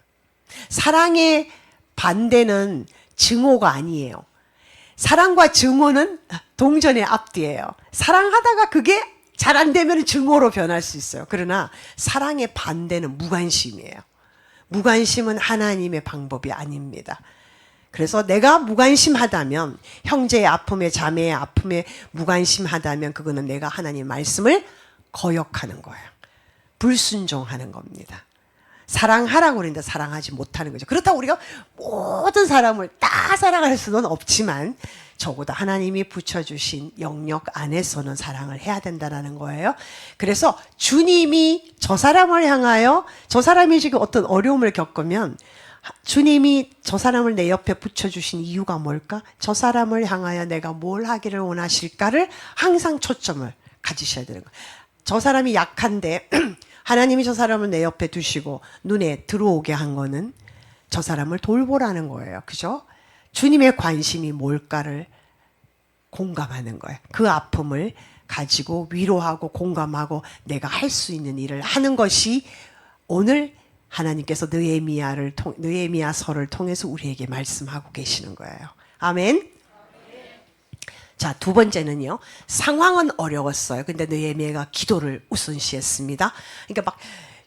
사랑의 반대는 증오가 아니에요. 사랑과 증오는 동전의 앞뒤예요. 사랑하다가 그게 잘 안 되면 증오로 변할 수 있어요. 그러나 사랑의 반대는 무관심이에요. 무관심은 하나님의 방법이 아닙니다. 그래서 내가 무관심하다면, 형제의 아픔에 자매의 아픔에 무관심하다면 그거는 내가 하나님의 말씀을 거역하는 거예요. 불순종하는 겁니다. 사랑하라고 그러는데 사랑하지 못하는 거죠. 그렇다고 우리가 모든 사람을 다 사랑할 수는 없지만 적어도 하나님이 붙여주신 영역 안에서는 사랑을 해야 된다는 거예요. 그래서 주님이 저 사람을 향하여, 저 사람이 지금 어떤 어려움을 겪으면 주님이 저 사람을 내 옆에 붙여주신 이유가 뭘까? 저 사람을 향하여 내가 뭘 하기를 원하실까를 항상 초점을 가지셔야 되는 거예요. 저 사람이 약한데 하나님이 저 사람을 내 옆에 두시고 눈에 들어오게 한 거는 저 사람을 돌보라는 거예요. 그죠? 주님의 관심이 뭘까를 공감하는 거예요. 그 아픔을 가지고 위로하고 공감하고 내가 할 수 있는 일을 하는 것이 오늘 하나님께서 느헤미야서를 통해서 우리에게 말씀하고 계시는 거예요. 아멘. 자, 두 번째는요. 상황은 어려웠어요. 근데 느헤미야가 기도를 우선시했습니다. 그러니까 막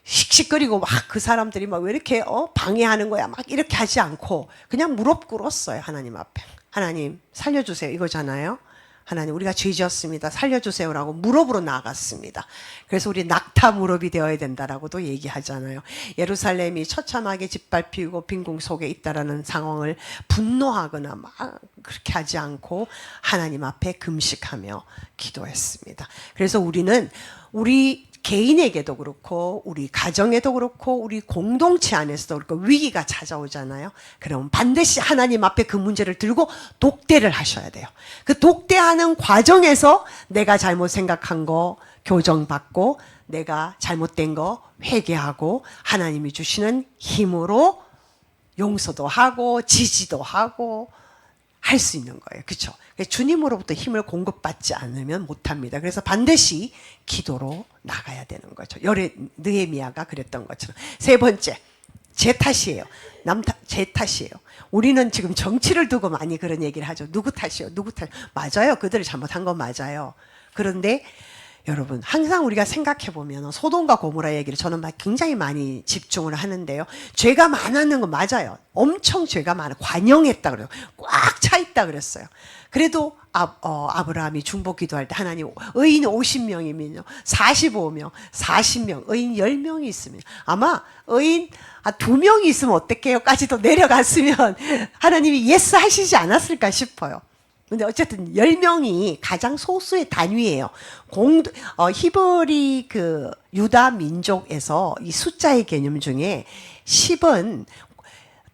씩씩거리고 막 그 사람들이 막 왜 이렇게 방해하는 거야 막 이렇게 하지 않고 그냥 무릎 꿇었어요. 하나님 앞에. 하나님 살려주세요 이거잖아요. 하나님 우리가 죄 지었습니다. 살려주세요라고 무릎으로 나갔습니다. 그래서 우리 낙타 무릎이 되어야 된다라고도 얘기하잖아요. 예루살렘이 처참하게 짓밟히고 빈궁 속에 있다라는 상황을 분노하거나 막 그렇게 하지 않고 하나님 앞에 금식하며 기도했습니다. 그래서 우리는 우리 개인에게도 그렇고 우리 가정에도 그렇고 우리 공동체 안에서도 그렇고 위기가 찾아오잖아요. 그럼 반드시 하나님 앞에 그 문제를 들고 독대를 하셔야 돼요. 그 독대하는 과정에서 내가 잘못 생각한 거, 교정받고 내가 잘못된 거 회개하고 하나님이 주시는 힘으로 용서도 하고 지지도 하고 할 수 있는 거예요. 그렇죠? 주님으로부터 힘을 공급받지 않으면 못합니다. 그래서 반드시 기도로 나가야 되는 거죠. 느헤미야가 그랬던 것처럼. 세 번째, 제 탓이에요. 제 탓이에요. 우리는 지금 정치를 두고 많이 그런 얘기를 하죠. 누구 탓이요? 누구 탓? 맞아요. 그들이 잘못한 건 맞아요. 그런데 여러분, 항상 우리가 생각해 보면 소돔과 고모라 얘기를 저는 굉장히 많이 집중을 하는데요. 죄가 많았는 건 맞아요. 엄청 죄가 많아. 관영했다 그래요. 꽉 차 있다 그랬어요. 그래도 아브라함이 중보 기도할 때 하나님 의인 50명이면요. 45명, 40명, 의인 10명이 있으면 아마 의인 2명이 있으면 어떡해요?까지도 내려갔으면 하나님이 예스 하시지 않았을까 싶어요. 근데 어쨌든 10명이 가장 소수의 단위예요. 히브리 그 유다 민족에서 이 숫자의 개념 중에 10은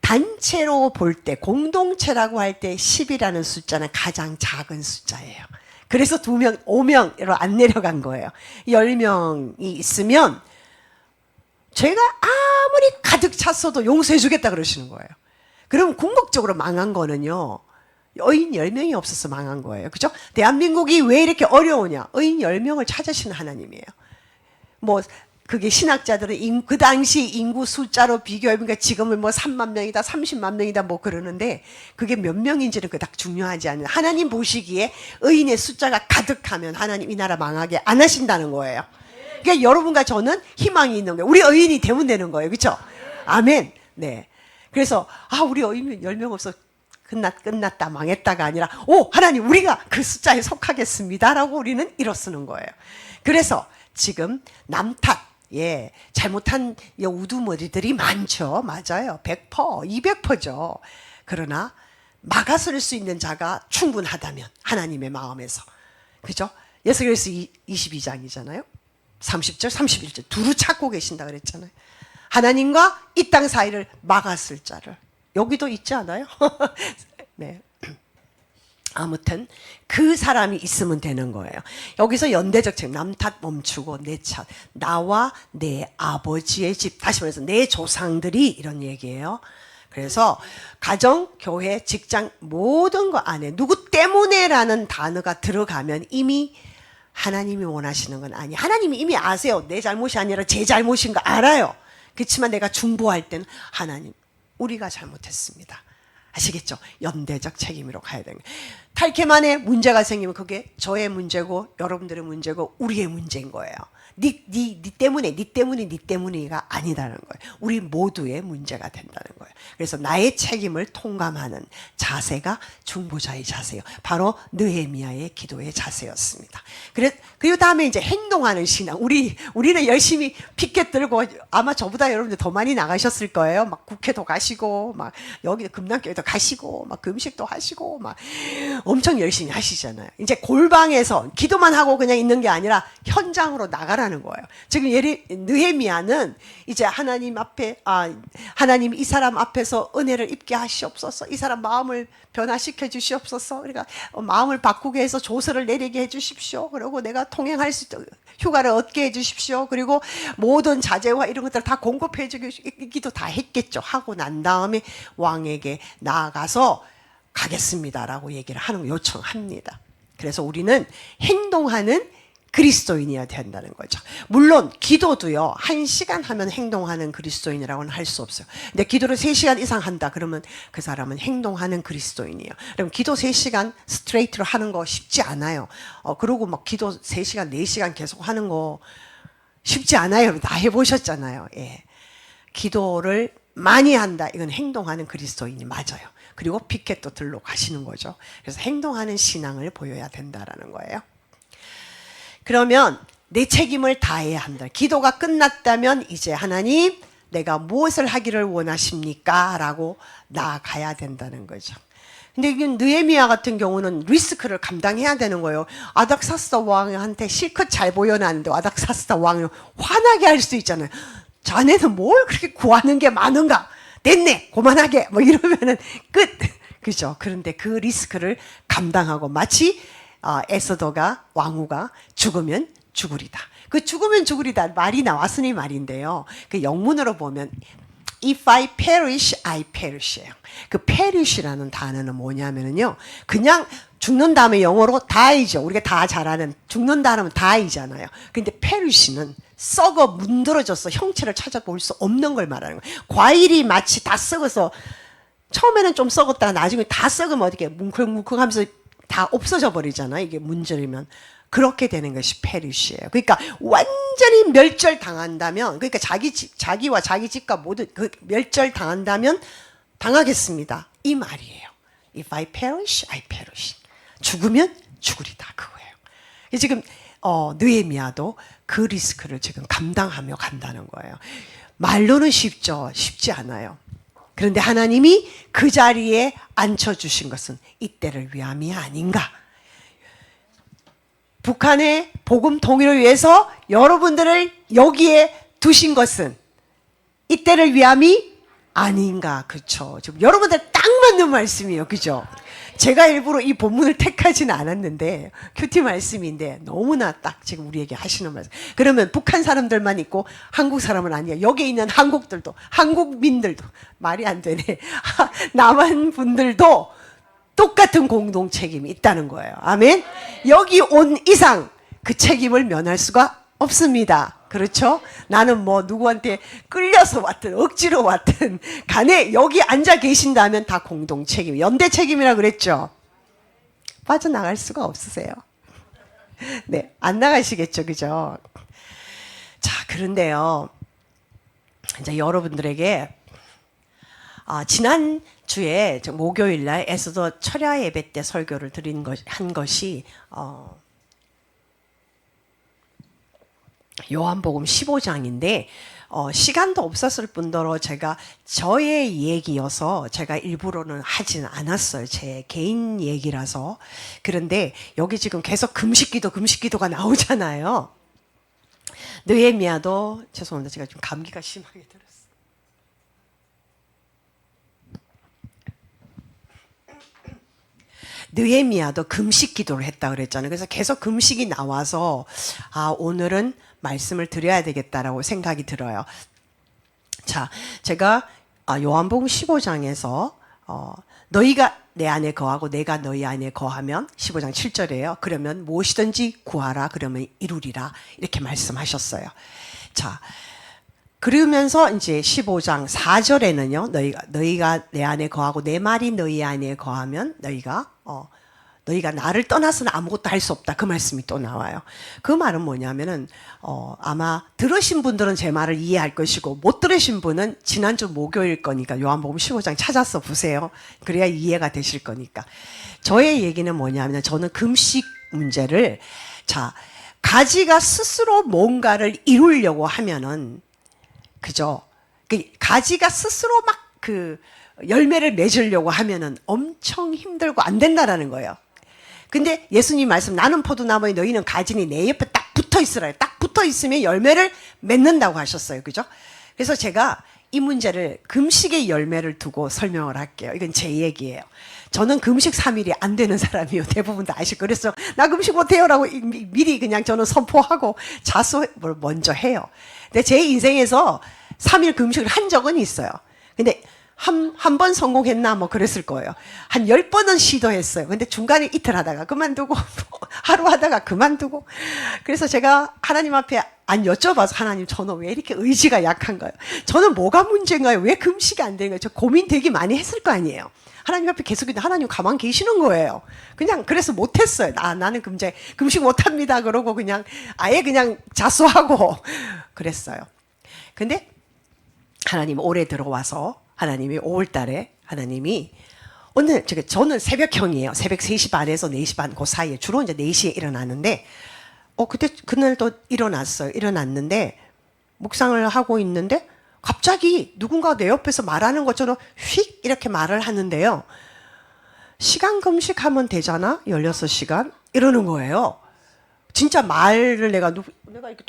단체로 볼 때, 공동체라고 할 때 10이라는 숫자는 가장 작은 숫자예요. 그래서 2명, 5명으로 안 내려간 거예요. 10명이 있으면 죄가 아무리 가득 찼어도 용서해 주겠다 그러시는 거예요. 그럼 궁극적으로 망한 거는요. 의인 10명이 없어서 망한 거예요. 그죠? 대한민국이 왜 이렇게 어려우냐? 의인 10명을 찾으시는 하나님이에요. 뭐 그게 신학자들은 그 당시 인구 숫자로 비교해보니까 지금은 뭐 3만 명이다, 30만 명이다 뭐 그러는데 그게 몇 명인지는 그닥 중요하지 않아요. 하나님 보시기에 의인의 숫자가 가득하면 하나님 이 나라 망하게 안 하신다는 거예요. 그러니까 여러분과 저는 희망이 있는 거예요. 우리 의인이 되면 되는 거예요. 그렇죠? 아멘. 네. 그래서 우리 의인 10명 없어. 끝났다 망했다가 아니라 하나님 우리가 그 숫자에 속하겠습니다라고 우리는 일어서는 거예요. 그래서 지금 남 탓, 잘못한 우두머리들이 많죠. 맞아요. 100%, 200%죠. 그러나 막아설 수 있는 자가 충분하다면 하나님의 마음에서. 그죠? 예수께서 22장이잖아요. 30절, 31절 두루 찾고 계신다 그랬잖아요. 하나님과 이 땅 사이를 막았을 자를. 여기도 있지 않아요? 네. 아무튼 그 사람이 있으면 되는 거예요. 여기서 연대적 책임, 남 탓 멈추고 내 탓, 나와 내 아버지의 집, 다시 말해서 내 조상들이 이런 얘기예요. 그래서 가정, 교회, 직장 모든 거 안에 누구 때문에라는 단어가 들어가면 이미 하나님이 원하시는 건 아니에요. 하나님이 이미 아세요. 내 잘못이 아니라 제 잘못인 거 알아요. 그렇지만 내가 중보할 때는 하나님 우리가 잘못했습니다. 아시겠죠? 연대적 책임으로 가야 되는 거예요. 탈케만에 문제가 생기면 그게 저의 문제고 여러분들의 문제고 우리의 문제인 거예요. 네 때문이가 아니다는 거예요. 우리 모두의 문제가 된다는 거예요. 그래서 나의 책임을 통감하는 자세가 중보자의 자세요. 바로 느헤미야의 기도의 자세였습니다. 그리고 다음에 이제 행동하는 신앙. 우리는 열심히 피켓 들고 아마 저보다 여러분들 더 많이 나가셨을 거예요. 막 국회도 가시고, 막 여기 금남교회도 가시고, 막 금식도 하시고, 막 엄청 열심히 하시잖아요. 이제 골방에서 기도만 하고 그냥 있는 게 아니라 현장으로 나가라는 거예요. 지금 느헤미야는 이제 하나님 앞에 하나님 이 사람 앞에서 은혜를 입게 하시옵소서. 이 사람 마음을 변화시켜 주시옵소서. 그러니까 마음을 바꾸게 해서 조서를 내리게 해 주십시오. 그리고 내가 통행할 수 있도록 휴가를 얻게 해 주십시오. 그리고 모든 자재와 이런 것들을 다 공급해 주기도 다 했겠죠. 하고 난 다음에 왕에게 나아가서 가겠습니다라고 얘기를 하는 요청합니다. 그래서 우리는 행동하는 그리스도인이어야 된다는 거죠. 물론 기도도요. 1시간 하면 행동하는 그리스도인이라고는 할 수 없어요. 근데 기도를 3시간 이상 한다 그러면 그 사람은 행동하는 그리스도인이에요. 그럼 기도 3시간 스트레이트로 하는 거 쉽지 않아요. 그리고 막 기도 3시간, 4시간 계속 하는 거 쉽지 않아요. 다 해보셨잖아요. 예. 기도를 많이 한다. 이건 행동하는 그리스도인이 맞아요. 그리고 피켓도 들러 가시는 거죠. 그래서 행동하는 신앙을 보여야 된다라는 거예요. 그러면 내 책임을 다해야 한다. 기도가 끝났다면 이제 하나님 내가 무엇을 하기를 원하십니까? 라고 나아가야 된다는 거죠. 근데 이건 느헤미야 같은 경우는 리스크를 감당해야 되는 거예요. 아닥사스다 왕한테 실컷 잘 보여놨는데 아닥사스다 왕을 화나게 할 수 있잖아요. 자네는 뭘 그렇게 구하는 게 많은가? 됐네, 그만하게. 뭐 이러면은 끝. 그죠? 그런데 그 리스크를 감당하고 마치 에스더가 왕후가 죽으면 죽으리다. 그 죽으면 죽으리다 말이 나왔으니 말인데요. 그 영문으로 보면 If I perish, I perish예요. 그 perish라는 단어는 뭐냐면요, 그냥 죽는 다음에 영어로 die죠. 우리가 다 잘 아는 죽는 다음은 die잖아요. 근데 perish는 썩어 문드러져서 형체를 찾아볼 수 없는 걸 말하는 거예요. 과일이 마치 다 썩어서 처음에는 좀 썩었다가 나중에 다 썩으면 어떻게 뭉클뭉클하면서 다 없어져 버리잖아요. 이게 문절이면. 그렇게 되는 것이 페리시예요. 그러니까 완전히 멸절당한다면, 그러니까 자기와 자기 집과 모두 그 멸절당한다면 당하겠습니다. 이 말이에요. If I perish, I perish. 죽으면 죽으리다 그거예요. 지금 느헤미야도 그 리스크를 지금 감당하며 간다는 거예요. 말로는 쉽죠. 쉽지 않아요. 그런데 하나님이 그 자리에 앉혀주신 것은 이때를 위함이 아닌가. 북한의 복음 통일을 위해서 여러분들을 여기에 두신 것은 이때를 위함이 아닌가. 그렇죠. 지금 여러분들 딱 맞는 말씀이에요. 그죠? 제가 일부러 이 본문을 택하지는 않았는데 큐티 말씀인데 너무나 딱 지금 우리에게 하시는 말씀. 그러면 북한 사람들만 있고 한국 사람은 아니야. 여기 있는 한국들도, 한국민들도, 말이 안 되네. 남한 분들도 똑같은 공동 책임이 있다는 거예요. 아멘. 여기 온 이상 그 책임을 면할 수가 없습니다. 그렇죠? 나는 뭐 누구한테 끌려서 왔든 억지로 왔든 간에 여기 앉아 계신다면 다 공동 책임, 연대 책임이라 그랬죠. 빠져나갈 수가 없으세요. 네, 안 나가시겠죠, 그죠? 자, 그런데요, 이제 여러분들에게 지난 주에 목요일 날 에스더 철야 예배 때 설교를 한 것이 요한복음 15장인데 시간도 없었을 뿐더러 제가 저의 얘기여서 제가 일부러는 하진 않았어요. 제 개인 얘기라서. 그런데 여기 지금 계속 금식기도가 나오잖아요. 느헤미야도 죄송합니다. 제가 좀 감기가 심하게 들었어요. 느헤미야도 금식 기도를 했다 그랬잖아요. 그래서 계속 금식이 나와서 오늘은 말씀을 드려야 되겠다라고 생각이 들어요. 자, 제가 요한복음 15장에서 너희가 내 안에 거하고 내가 너희 안에 거하면 15장 7절이에요. 그러면 무엇이든지 구하라 그러면 이루리라 이렇게 말씀하셨어요. 자, 그러면서 이제 15장 4절에는요. 너희가 내 안에 거하고 내 말이 너희 안에 거하면 너희가 나를 떠나서는 아무것도 할 수 없다. 그 말씀이 또 나와요. 그 말은 뭐냐면은 아마 들으신 분들은 제 말을 이해할 것이고 못 들으신 분은 지난주 목요일 거니까 요한복음 15장 찾아서 보세요. 그래야 이해가 되실 거니까. 저의 얘기는 뭐냐면 저는 금식 문제를 가지가 스스로 뭔가를 이루려고 하면은 그죠? 가지가 스스로 막 열매를 맺으려고 하면은 엄청 힘들고 안 된다라는 거예요. 근데 예수님 말씀 나는 포도나무에 너희는 가지니 내 옆에 딱 붙어 있으라. 딱 붙어 있으면 열매를 맺는다고 하셨어요. 그죠? 그래서 제가 이 문제를 금식의 열매를 두고 설명을 할게요. 이건 제 얘기예요. 저는 금식 3일이 안 되는 사람이에요. 대부분 다 아실 거예요. 그래서 나 금식 못해요라고 미리 그냥 저는 선포하고 자수를 먼저 해요. 근데 제 인생에서 3일 금식을 한 적은 있어요. 근데 한 번 성공했나 뭐 그랬을 거예요. 한 10번은 시도했어요. 근데 중간에 이틀 하다가 그만두고 하루 하다가 그만두고. 그래서 제가 하나님 앞에 안 여쭤봐서 하나님 저는 왜 이렇게 의지가 약한가요? 저는 뭐가 문제인가요? 왜 금식이 안 되는 거예요? 저 고민 되게 많이 했을 거 아니에요. 하나님 앞에 계속 하나님 가만 계시는 거예요. 그냥 그래서 못했어요. 나는 금식 못합니다. 그러고 그냥 아예 그냥 자수하고 그랬어요. 근데 하나님 올해 들어와서 하나님이 5월 달에 하나님이 오늘 저는 새벽형이에요. 새벽 3시 반에서 4시 반 그 사이에 주로 이제 4시에 일어나는데 그날도 일어났어요. 일어났는데 묵상을 하고 있는데 갑자기 누군가 내 옆에서 말하는 것처럼 휙 이렇게 말을 하는데요. 시간 금식하면 되잖아. 16시간 이러는 거예요. 진짜 말을 내가 이렇게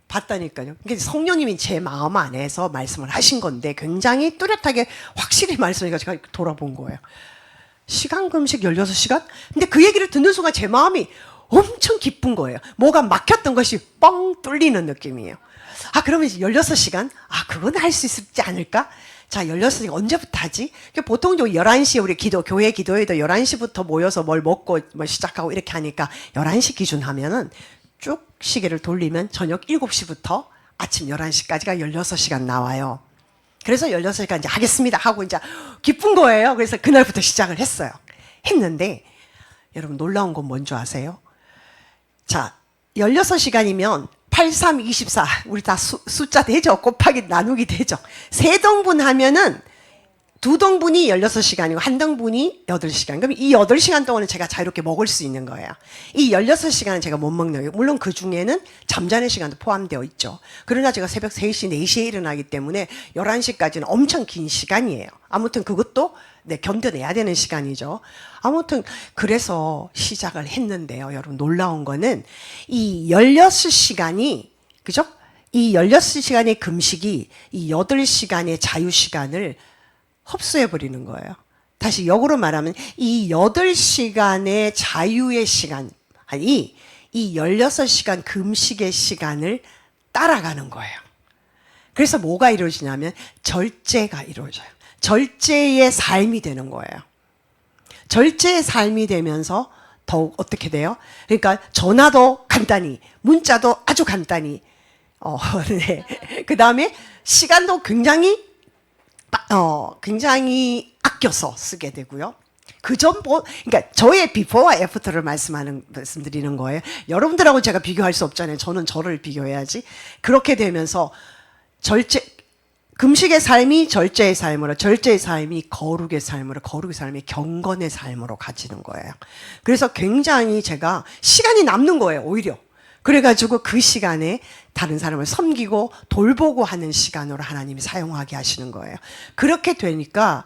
봤다니까요. 그러니까 성령님이 제 마음 안에서 말씀을 하신 건데 굉장히 뚜렷하게 확실히 말씀을 제가 돌아본 거예요. 시간 금식 16시간? 근데 그 얘기를 듣는 순간 제 마음이 엄청 기쁜 거예요. 뭐가 막혔던 것이 뻥 뚫리는 느낌이에요. 그러면 이제 16시간? 그건 할 수 있지 않을까? 자, 16시간 언제부터 하지? 보통 11시에 우리 교회 기도회도 11시부터 모여서 뭘 먹고 시작하고 이렇게 하니까 11시 기준 하면은 쭉 시계를 돌리면 저녁 7시부터 아침 11시까지가 16시간 나와요. 그래서 16시간 이제 하겠습니다 하고 이제 기쁜 거예요. 그래서 그날부터 시작을 했어요. 했는데 여러분 놀라운 건 뭔지 아세요? 자, 16시간이면 8, 3, 24 우리 다 숫자 되죠? 곱하기 나누기 되죠? 3등분 하면은 2등분이 16시간이고 1등분이 8시간. 그럼 이 8시간 동안은 제가 자유롭게 먹을 수 있는 거예요. 이 16시간은 제가 못 먹는 거예요. 물론 그 중에는 잠자는 시간도 포함되어 있죠. 그러나 제가 새벽 3시, 4시에 일어나기 때문에 11시까지는 엄청 긴 시간이에요. 아무튼 그것도 견뎌내야 되는 시간이죠. 아무튼 그래서 시작을 했는데요. 여러분 놀라운 거는 이 16시간이 그죠? 이 16시간의 금식이 이 8시간의 자유시간을 흡수해 버리는 거예요. 다시 역으로 말하면 이 8시간의 자유의 시간, 아니 이 16시간 금식의 시간을 따라가는 거예요. 그래서 뭐가 이루어지냐면 절제가 이루어져요. 절제의 삶이 되는 거예요. 절제의 삶이 되면서 더욱 어떻게 돼요? 그러니까 전화도 간단히, 문자도 아주 간단히, 네. 그 다음에 시간도 굉장히 아껴서 쓰게 되고요. 그러니까 저의 비포와 애프터를 말씀드리는 거예요. 여러분들하고 제가 비교할 수 없잖아요. 저는 저를 비교해야지. 그렇게 되면서 금식의 삶이 절제의 삶으로, 절제의 삶이 거룩의 삶으로, 거룩의 삶이 경건의 삶으로 가지는 거예요. 그래서 굉장히 제가 시간이 남는 거예요, 오히려. 그래가지고 그 시간에 다른 사람을 섬기고 돌보고 하는 시간으로 하나님이 사용하게 하시는 거예요. 그렇게 되니까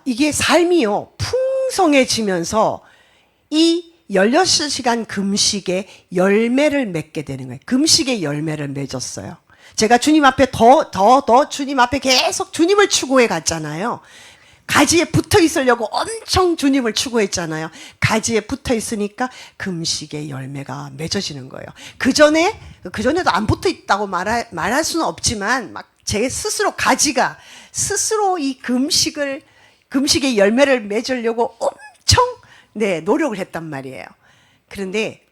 이게 삶이요 풍성해지면서 이 16시간 금식의 열매를 맺게 되는 거예요. 금식의 열매를 맺었어요. 제가 주님 앞에 더 주님 앞에 계속 주님을 추구해 갔잖아요. 가지에 붙어 있으려고 엄청 주님을 추구했잖아요. 가지에 붙어 있으니까 금식의 열매가 맺어지는 거예요. 그전에도 안 붙어 있다고 말할 수는 없지만 막 제 스스로 스스로 이 금식의 열매를 맺으려고 엄청 노력을 했단 말이에요. 그런데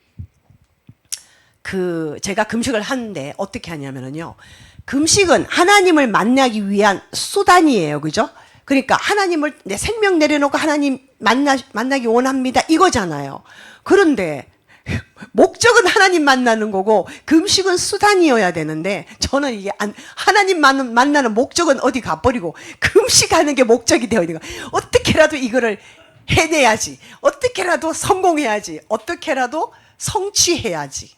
제가 금식을 하는데 어떻게 하냐면요. 금식은 하나님을 만나기 위한 수단이에요. 그죠? 그러니까 하나님을 내 생명 내려놓고 하나님 만나기 원합니다. 이거잖아요. 그런데 목적은 하나님 만나는 거고 금식은 수단이어야 되는데 저는 이게 하나님 만나는 목적은 어디 가버리고 금식하는 게 목적이 되어 있는 거예요. 어떻게라도 이거를 해내야지. 어떻게라도 성공해야지. 어떻게라도 성취해야지.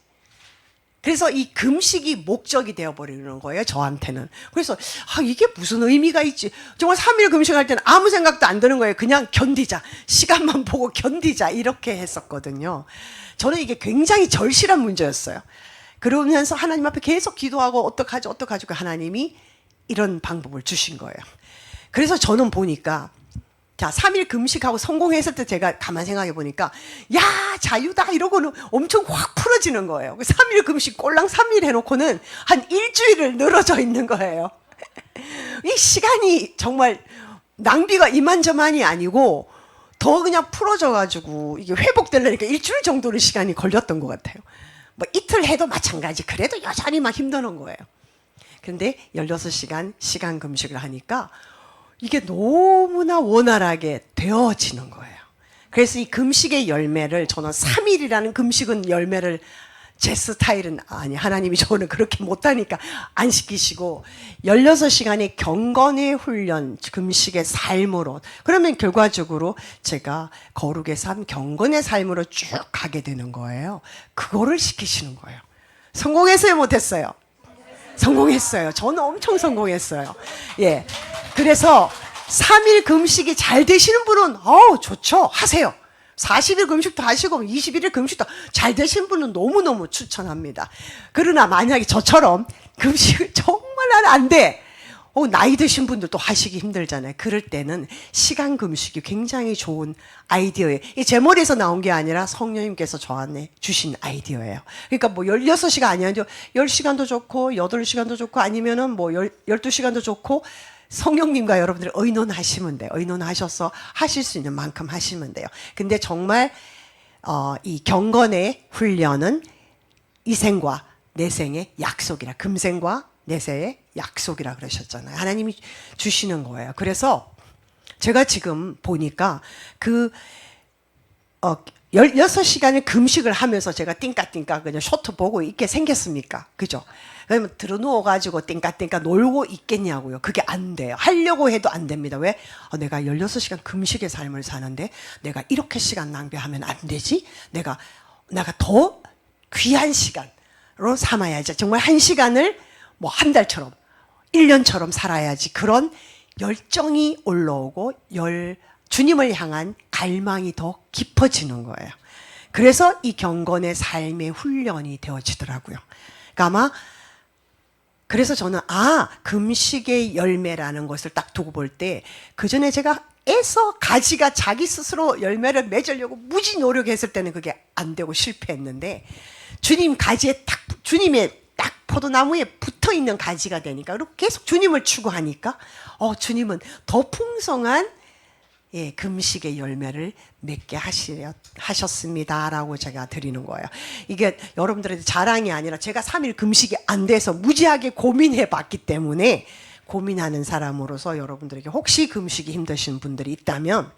그래서 이 금식이 목적이 되어버리는 거예요, 저한테는. 그래서 이게 무슨 의미가 있지. 정말 3일 금식할 때는 아무 생각도 안 드는 거예요. 그냥 견디자. 시간만 보고 견디자. 이렇게 했었거든요. 저는 이게 굉장히 절실한 문제였어요. 그러면서 하나님 앞에 계속 기도하고 어떡하지 하나님이 이런 방법을 주신 거예요. 그래서 저는 보니까 3일 금식하고 성공했을 때 제가 가만 생각해 보니까 자유다 이러고는 엄청 확 풀어지는 거예요. 3일 금식 꼴랑 3일 해놓고는 한 일주일을 늘어져 있는 거예요. 이 시간이 정말 낭비가 이만저만이 아니고 더 그냥 풀어져가지고 이게 회복되려니까 일주일 정도의 시간이 걸렸던 것 같아요. 이틀 해도 마찬가지. 그래도 여전히 막 힘드는 거예요. 그런데 16시간 시간 금식을 하니까 이게 너무나 원활하게 되어지는 거예요. 그래서 이 금식의 열매를 저는 3일이라는 금식은 열매를 제 스타일은 하나님이 저는 그렇게 못하니까 안 시키시고 16시간의 경건의 훈련, 금식의 삶으로 그러면 결과적으로 제가 거룩의 삶, 경건의 삶으로 쭉 가게 되는 거예요. 그거를 시키시는 거예요. 성공했어요, 못했어요? 성공했어요. 저는 엄청 성공했어요. 예. 그래서 3일 금식이 잘 되시는 분은 좋죠. 하세요. 40일 금식도 하시고 21일 금식도 잘 되신 분은 너무너무 추천합니다. 그러나 만약에 저처럼 금식을 정말 안 돼. 나이 드신 분들도 하시기 힘들잖아요. 그럴 때는 시간 금식이 굉장히 좋은 아이디어예요. 이 제 머리에서 나온 게 아니라 성령님께서 저한테 주신 아이디어예요. 그러니까 뭐 16시간 아니어도 10시간도 좋고 8시간도 좋고 아니면은 뭐 12시간도 좋고 성령님과 여러분들 의논하시면 돼요. 의논하셔서 하실 수 있는 만큼 하시면 돼요. 근데 정말 이 경건의 훈련은 이생과 내생의 약속이라, 금생과 내세의 약속이라 그러셨잖아요. 하나님이 주시는 거예요. 그래서 제가 지금 보니까 16시간을 금식을 하면서 제가 띵까띵까 그냥 쇼트 보고 있게 생겼습니까? 그죠? 그러면 들어누워가지고 띵까띵까 놀고 있겠냐고요. 그게 안 돼요. 하려고 해도 안 됩니다. 왜? 내가 16시간 금식의 삶을 사는데 내가 이렇게 시간 낭비하면 안 되지? 내가 더 귀한 시간으로 삼아야지. 정말 한 시간을 뭐 한 달처럼 1년처럼 살아야지. 그런 열정이 올라오고 주님을 향한 갈망이 더 깊어지는 거예요. 그래서 이 경건의 삶의 훈련이 되어지더라고요. 그러니까 아마 그래서 저는 금식의 열매라는 것을 딱 두고 볼 때 그전에 제가 애써 가지가 자기 스스로 열매를 맺으려고 무지 노력했을 때는 그게 안 되고 실패했는데 주님의 딱 포도나무에 붙어 있는 가지가 되니까 그리고 계속 주님을 추구하니까 주님은 더 풍성한 금식의 열매를 맺게 하셨습니다라고 제가 드리는 거예요. 이게 여러분들한테 자랑이 아니라 제가 3일 금식이 안 돼서 무지하게 고민해 봤기 때문에 고민하는 사람으로서 여러분들에게 혹시 금식이 힘드신 분들이 있다면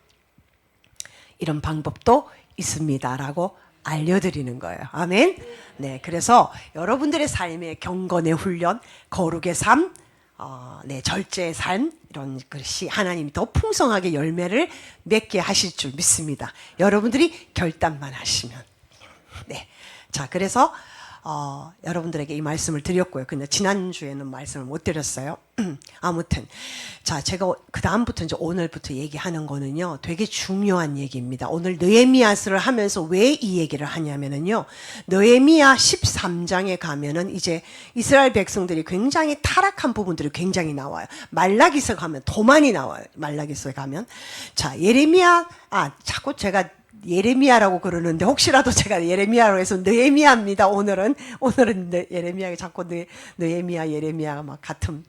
이런 방법도 있습니다라고 알려드리는 거예요. 아멘. 네, 그래서 여러분들의 삶의 경건의 훈련, 거룩의 삶, 절제의 삶 이런 것이 하나님이 더 풍성하게 열매를 맺게 하실 줄 믿습니다. 여러분들이 결단만 하시면. 네, 자 그래서 여러분들에게 이 말씀을 드렸고요. 근데 지난주에는 말씀을 못 드렸어요. 아무튼 자 제가 그 다음부터 이제 오늘부터 얘기하는 거는요 되게 중요한 얘기입니다. 오늘 느헤미야서를 하면서 왜 이 얘기를 하냐면은요 느헤미야 13장에 가면은 이제 이스라엘 백성들이 굉장히 타락한 부분들이 굉장히 나와요. 말라기서 가면 더 많이 나와요. 말라기서에 가면 자 예레미야 자꾸 제가 예레미야라고 그러는데 혹시라도 제가 예레미야로 해서 느헤미야입니다. 오늘은 예레미야가 자꾸 느헤미야 예레미야가 막 같은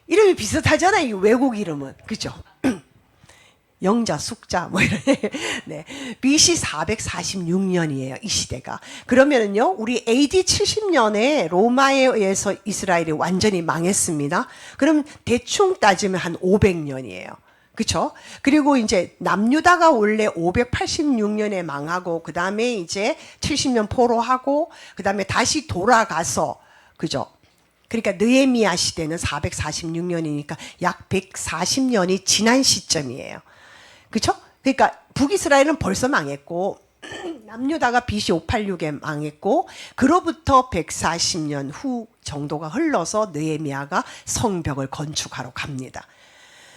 이름이 비슷하잖아요. 이 외국 이름은 그죠? 영자 숙자 뭐 이런 네 BC 446년이에요. 이 시대가 그러면은요 우리 AD 70년에 로마에 의해서 이스라엘이 완전히 망했습니다. 그럼 대충 따지면 한 500년이에요. 그렇죠? 그리고 이제 남유다가 원래 586년에 망하고 그 다음에 이제 70년 포로하고 그 다음에 다시 돌아가서 그죠? 그러니까 느헤미야 시대는 446년이니까 약 140년이 지난 시점이에요. 그렇죠? 그러니까 북이스라엘은 벌써 망했고 남유다가 BC 586에 망했고 그로부터 140년 후 정도가 흘러서 느헤미야가 성벽을 건축하러 갑니다.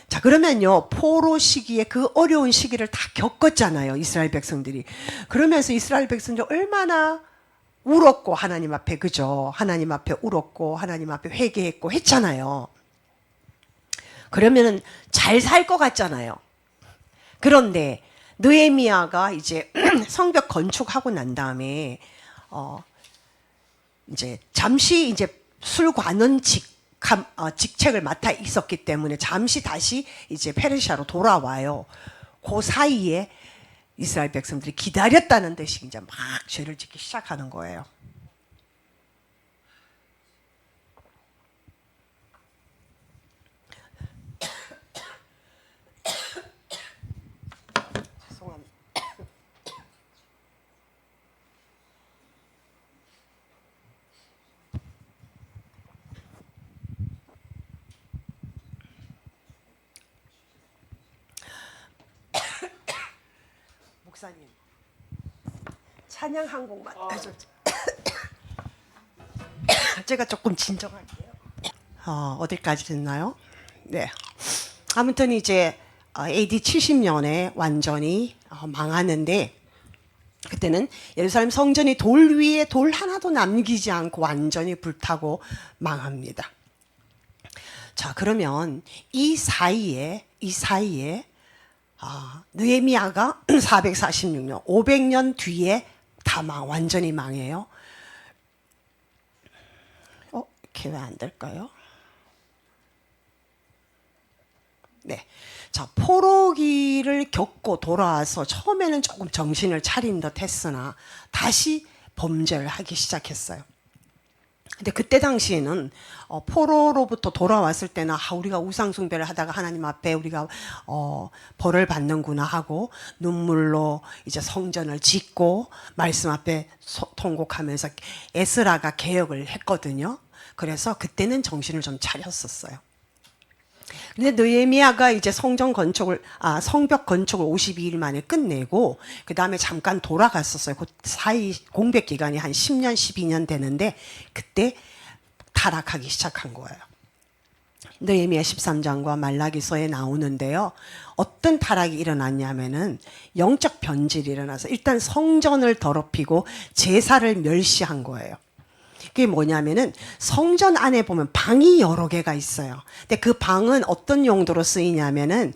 자 그러면요 포로 시기에 그 어려운 시기를 다 겪었잖아요. 이스라엘 백성들이. 그러면서 이스라엘 백성들이 얼마나 울었고 하나님 앞에 그죠? 하나님 앞에 울었고 하나님 앞에 회개했고 했잖아요. 그러면은 잘 살 것 같잖아요. 그런데 느헤미야가 이제 성벽 건축하고 난 다음에 이제 잠시 이제 술관원 직책을 맡아 있었기 때문에 잠시 다시 이제 페르시아로 돌아와요. 그 사이에 이스라엘 백성들이 기다렸다는 듯이 이제 막 죄를 짓기 시작하는 거예요. 죄송합니다. 목사님 찬양 한 곡만 해줘. 제가 조금 진정할게요. 어디까지 됐나요? 네. 아무튼 이제 AD 70년에 완전히 망하는데 그때는 예루살렘 성전이 돌 위에 돌 하나도 남기지 않고 완전히 불타고 망합니다. 자, 그러면 이 사이에 느헤미야가 446년, 500년 뒤에 다 완전히 망해요. 이렇게 왜 안 될까요? 네. 자, 포로기를 겪고 돌아와서 처음에는 조금 정신을 차린 듯 했으나 다시 범죄를 하기 시작했어요. 근데 그때 당시에는 포로로부터 돌아왔을 때는 우리가 우상숭배를 하다가 하나님 앞에 우리가 벌을 받는구나 하고 눈물로 이제 성전을 짓고 말씀 앞에 통곡하면서 에스라가 개혁을 했거든요. 그래서 그때는 정신을 좀 차렸었어요. 근데 느헤미야가 이제 성벽 건축을 52일 만에 끝내고 그 다음에 잠깐 돌아갔었어요. 그 사이 공백 기간이 한 10년, 12년 되는데 그때 타락하기 시작한 거예요. 느헤미야 13장과 말라기서에 나오는데요. 어떤 타락이 일어났냐면은 영적 변질이 일어나서 일단 성전을 더럽히고 제사를 멸시한 거예요. 그게 뭐냐면은 성전 안에 보면 방이 여러 개가 있어요. 근데 그 방은 어떤 용도로 쓰이냐면은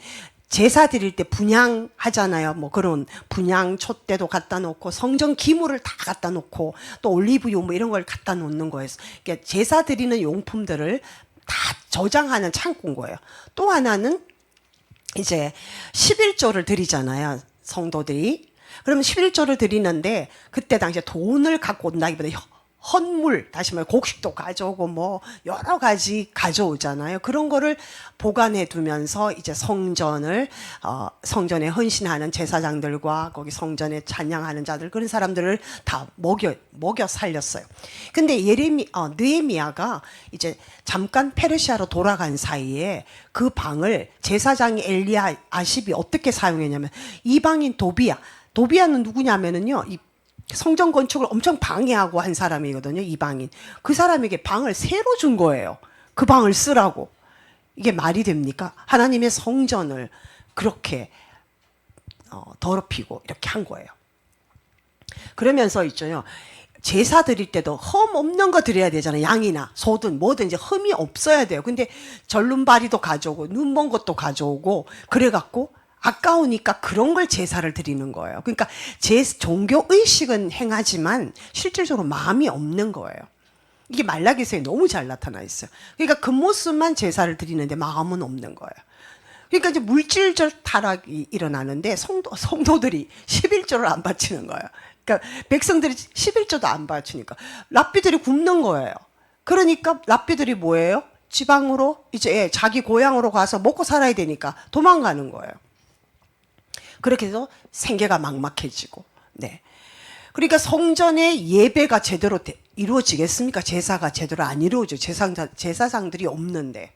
제사 드릴 때 분향하잖아요. 뭐 그런 분향 촛대도 갖다 놓고 성전 기물을 다 갖다 놓고 또 올리브유 뭐 이런 걸 갖다 놓는 거예요. 그러니까 제사 드리는 용품들을 다 저장하는 창고인 거예요. 또 하나는 이제 11조를 드리잖아요. 성도들이. 그러면 11조를 드리는데 그때 당시에 돈을 갖고 온다기보다 헌물, 다시 말해 곡식도 가져오고 뭐 여러 가지 가져오잖아요. 그런 거를 보관해 두면서 이제 성전에 헌신하는 제사장들과 거기 성전에 찬양하는 자들 그런 사람들을 다 먹여 살렸어요. 근데 느헤미야가 이제 잠깐 페르시아로 돌아간 사이에 그 방을 제사장 엘리야십이 어떻게 사용했냐면 이방인 도비야는 누구냐면은요. 성전 건축을 엄청 방해하고 한 사람이거든요. 이방인. 그 사람에게 방을 새로 준 거예요. 그 방을 쓰라고. 이게 말이 됩니까? 하나님의 성전을 그렇게 더럽히고 이렇게 한 거예요. 그러면서 있죠요. 제사 드릴 때도 흠 없는 거 드려야 되잖아요. 양이나 소든 뭐든지 흠이 없어야 돼요. 근데 절름발이도 가져오고 눈먼 것도 가져오고 그래갖고 아까우니까 그런 걸 제사를 드리는 거예요. 그러니까 종교 의식은 행하지만 실질적으로 마음이 없는 거예요. 이게 말라기서에 너무 잘 나타나 있어요. 그러니까 그 모습만 제사를 드리는데 마음은 없는 거예요. 그러니까 이제 물질적 타락이 일어나는데 성도들이 11조를 안 바치는 거예요. 그러니까 백성들이 11조도 안 바치니까 랍비들이 굶는 거예요. 그러니까 랍비들이 뭐예요? 지방으로 이제 자기 고향으로 가서 먹고 살아야 되니까 도망가는 거예요. 그렇게 해서 생계가 막막해지고, 네. 그러니까 성전의 예배가 제대로 이루어지겠습니까? 제사가 제대로 안 이루어져. 제사장들이 없는데.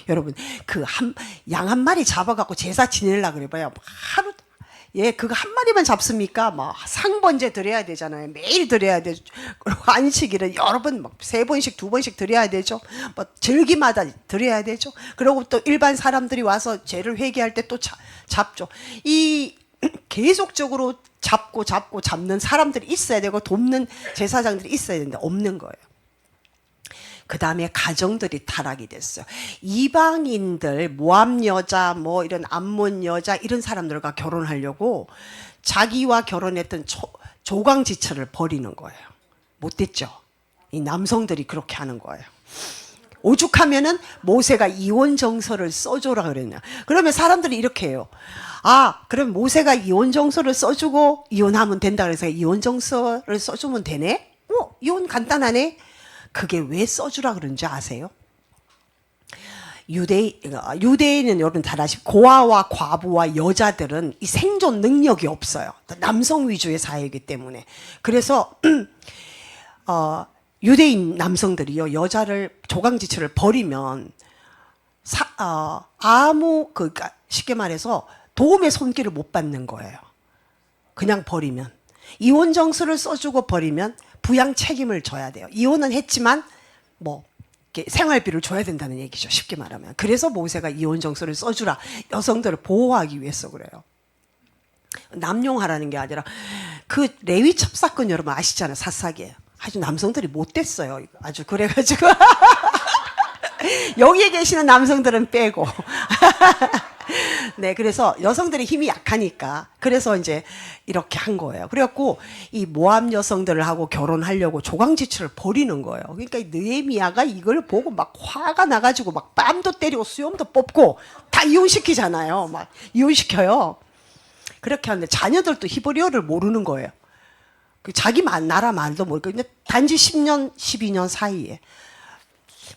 여러분, 양 한 마리 잡아갖고 제사 지내려고 그래봐요. 하루, 그거 한 마리만 잡습니까? 막 상번제 드려야 되잖아요. 매일 드려야 되죠. 그리고 안식일은 여러 번, 막 3번씩, 2번씩 드려야 되죠. 뭐 절기마다 드려야 되죠. 그리고 또 일반 사람들이 와서 죄를 회개할 때 또 잡죠. 계속적으로 잡는 사람들이 있어야 되고 돕는 제사장들이 있어야 되는데 없는 거예요. 그 다음에 가정들이 타락이 됐어요. 이방인들, 모압 여자, 뭐 이런 암몬 여자 이런 사람들과 결혼하려고 자기와 결혼했던 조강지처를 버리는 거예요. 못됐죠. 이 남성들이 그렇게 하는 거예요. 오죽하면은 모세가 이혼 정서를 써줘라 그랬냐. 그러면 사람들이 이렇게 해요. 그럼 모세가 이혼 정서를 써주고 이혼하면 된다 그래서 이혼 정서를 써주면 되네? 이혼 간단하네? 그게 왜 써주라 그런지 아세요? 유대인은 여러분 잘 아시고 고아와 과부와 여자들은 이 생존 능력이 없어요. 남성 위주의 사회이기 때문에. 그래서 유대인 남성들이요 여자를 조강지처를 버리면 그러니까 쉽게 말해서 도움의 손길을 못 받는 거예요. 그냥 버리면 이혼 정서를 써주고 버리면 부양 책임을 져야 돼요. 이혼은 했지만 뭐 생활비를 줘야 된다는 얘기죠. 쉽게 말하면. 그래서 모세가 이혼 정서를 써주라. 여성들을 보호하기 위해서 그래요. 남용하라는 게 아니라 그 레위 첩사건 여러분 아시잖아요. 사사기예요. 아주 남성들이 못됐어요. 아주 그래가지고 여기에 계시는 남성들은 빼고. 네, 그래서 여성들의 힘이 약하니까 그래서 이제 이렇게 한 거예요. 그래갖고 이 모압 여성들을 하고 결혼하려고 조강지출을 벌이는 거예요. 그러니까 이 느헤미야가 이걸 보고 막 화가 나가지고 막 뺨도 때리고 수염도 뽑고 다 이혼시키잖아요. 막 이혼시켜요. 그렇게 하는데 자녀들도 히브리어를 모르는 거예요. 자기 나라 말도 모르고 근데 단지 10년, 12년 사이에.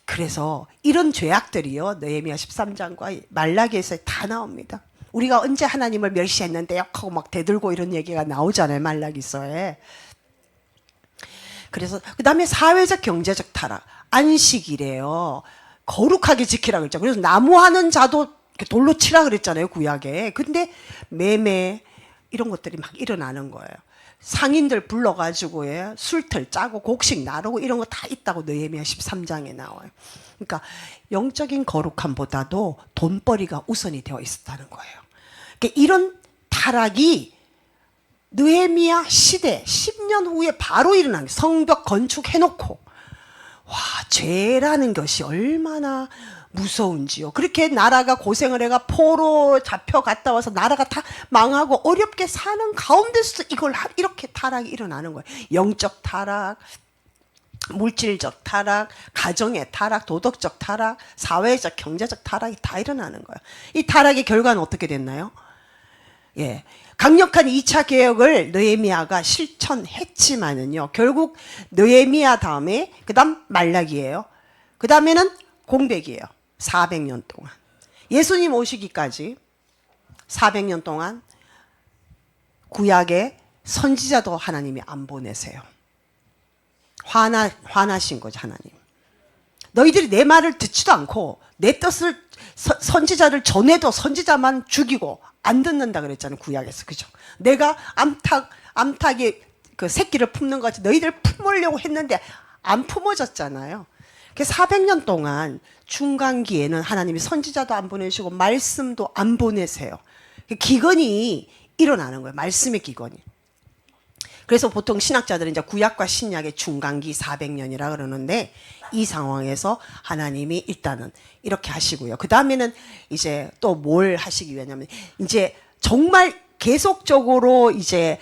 그래서 이런 죄악들이요. 느헤미야 13장과 말라기에서 다 나옵니다. 우리가 언제 하나님을 멸시했는데요? 하고 막 대들고 이런 얘기가 나오잖아요. 말라기서에. 그래서 그 다음에 사회적 경제적 타락. 안식이래요. 거룩하게 지키라 그랬죠. 그래서 나무하는 자도 돌로 치라 그랬잖아요. 구약에. 근데 매매 이런 것들이 막 일어나는 거예요. 상인들 불러가지고 술틀 짜고 곡식 나르고 이런 거 다 있다고 느헤미야 13장에 나와요. 그러니까 영적인 거룩함보다도 돈벌이가 우선이 되어 있었다는 거예요. 그러니까 이런 타락이 느헤미야 시대 10년 후에 바로 일어난 성벽 건축해놓고 와 죄라는 것이 얼마나 무서운지요. 그렇게 나라가 고생을 해가 포로 잡혀갔다 와서 나라가 다 망하고 어렵게 사는 가운데서 이걸 이렇게 타락이 일어나는 거예요. 영적 타락, 물질적 타락, 가정의 타락, 도덕적 타락, 사회적, 경제적 타락이 다 일어나는 거예요. 이 타락의 결과는 어떻게 됐나요? 예. 강력한 2차 개혁을 느헤미야가 실천했지만은요. 결국 느헤미야 다음에 그다음 말라기예요. 그다음에는 공백이에요. 400년 동안. 예수님 오시기까지 400년 동안 구약에 선지자도 하나님이 안 보내세요. 화나신 거죠, 하나님. 너희들이 내 말을 듣지도 않고 내 뜻을 선지자를 전해도 선지자만 죽이고 안 듣는다 그랬잖아요, 구약에서. 그죠? 내가 암탉이 그 새끼를 품는 거지 너희들 품으려고 했는데 안 품어졌잖아요. 400년 동안 중간기에는 하나님이 선지자도 안 보내시고 말씀도 안 보내세요. 기근이 일어나는 거예요. 말씀의 기근이. 그래서 보통 신학자들은 이제 구약과 신약의 중간기 400년이라 그러는데 이 상황에서 하나님이 일단은 이렇게 하시고요. 그 다음에는 이제 또 뭘 하시기 위하냐면 이제 정말 계속적으로 이제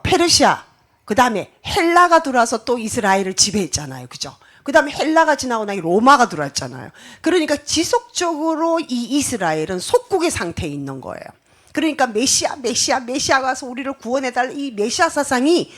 페르시아 그 다음에 헬라가 들어와서 또 이스라엘을 지배했잖아요. 그죠? 그 다음에 헬라가 지나고 나니 로마가 들어왔잖아요. 그러니까 지속적으로 이 이스라엘은 속국의 상태에 있는 거예요. 그러니까 메시아가 와서 우리를 구원해달라 이 메시아 사상이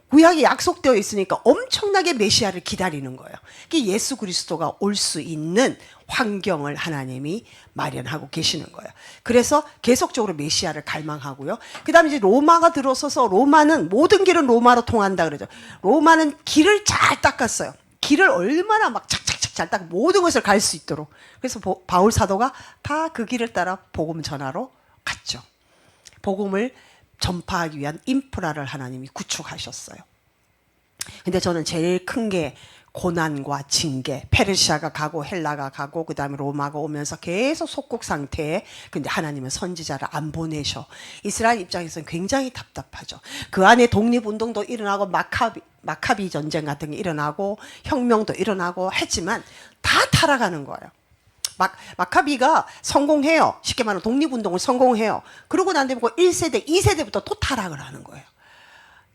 구약에 약속되어 있으니까 엄청나게 메시아를 기다리는 거예요. 예수 그리스도가 올 수 있는 환경을 하나님이 마련하고 계시는 거예요. 그래서 계속적으로 메시아를 갈망하고요. 그 다음에 이제 로마가 들어서서 로마는 모든 길은 로마로 통한다 그러죠. 로마는 길을 잘 닦았어요. 길을 얼마나 막 착착착 잘 닦고 모든 것을 갈 수 있도록. 그래서 바울 사도가 다 그 길을 따라 복음 전하러 갔죠. 복음을 전파하기 위한 인프라를 하나님이 구축하셨어요. 근데 저는 제일 큰 게 고난과 징계, 페르시아가 가고 헬라가 가고 그 다음에 로마가 오면서 계속 속국 상태에 근데 하나님은 선지자를 안 보내셔. 이스라엘 입장에서는 굉장히 답답하죠. 그 안에 독립운동도 일어나고 마카비 전쟁 같은 게 일어나고 혁명도 일어나고 했지만 다 타락하는 거예요. 마카비가 성공해요. 쉽게 말하면 독립운동을 성공해요. 그러고 난 다음에 1세대, 2세대부터 또 타락을 하는 거예요.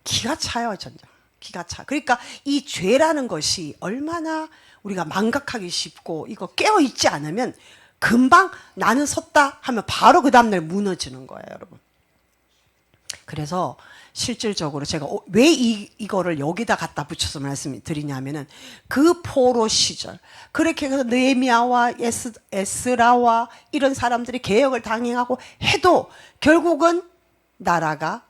기가 차요, 전쟁. 기가 차. 그러니까 이 죄라는 것이 얼마나 우리가 망각하기 쉽고 이거 깨어있지 않으면 금방 나는 섰다 하면 바로 그 다음날 무너지는 거예요, 여러분. 그래서 실질적으로 제가 왜 이거를 여기다 갖다 붙여서 말씀드리냐면은 그 포로 시절 그렇게 해서 느헤미야와 에스라와 이런 사람들이 개혁을 당행하고 해도 결국은 나라가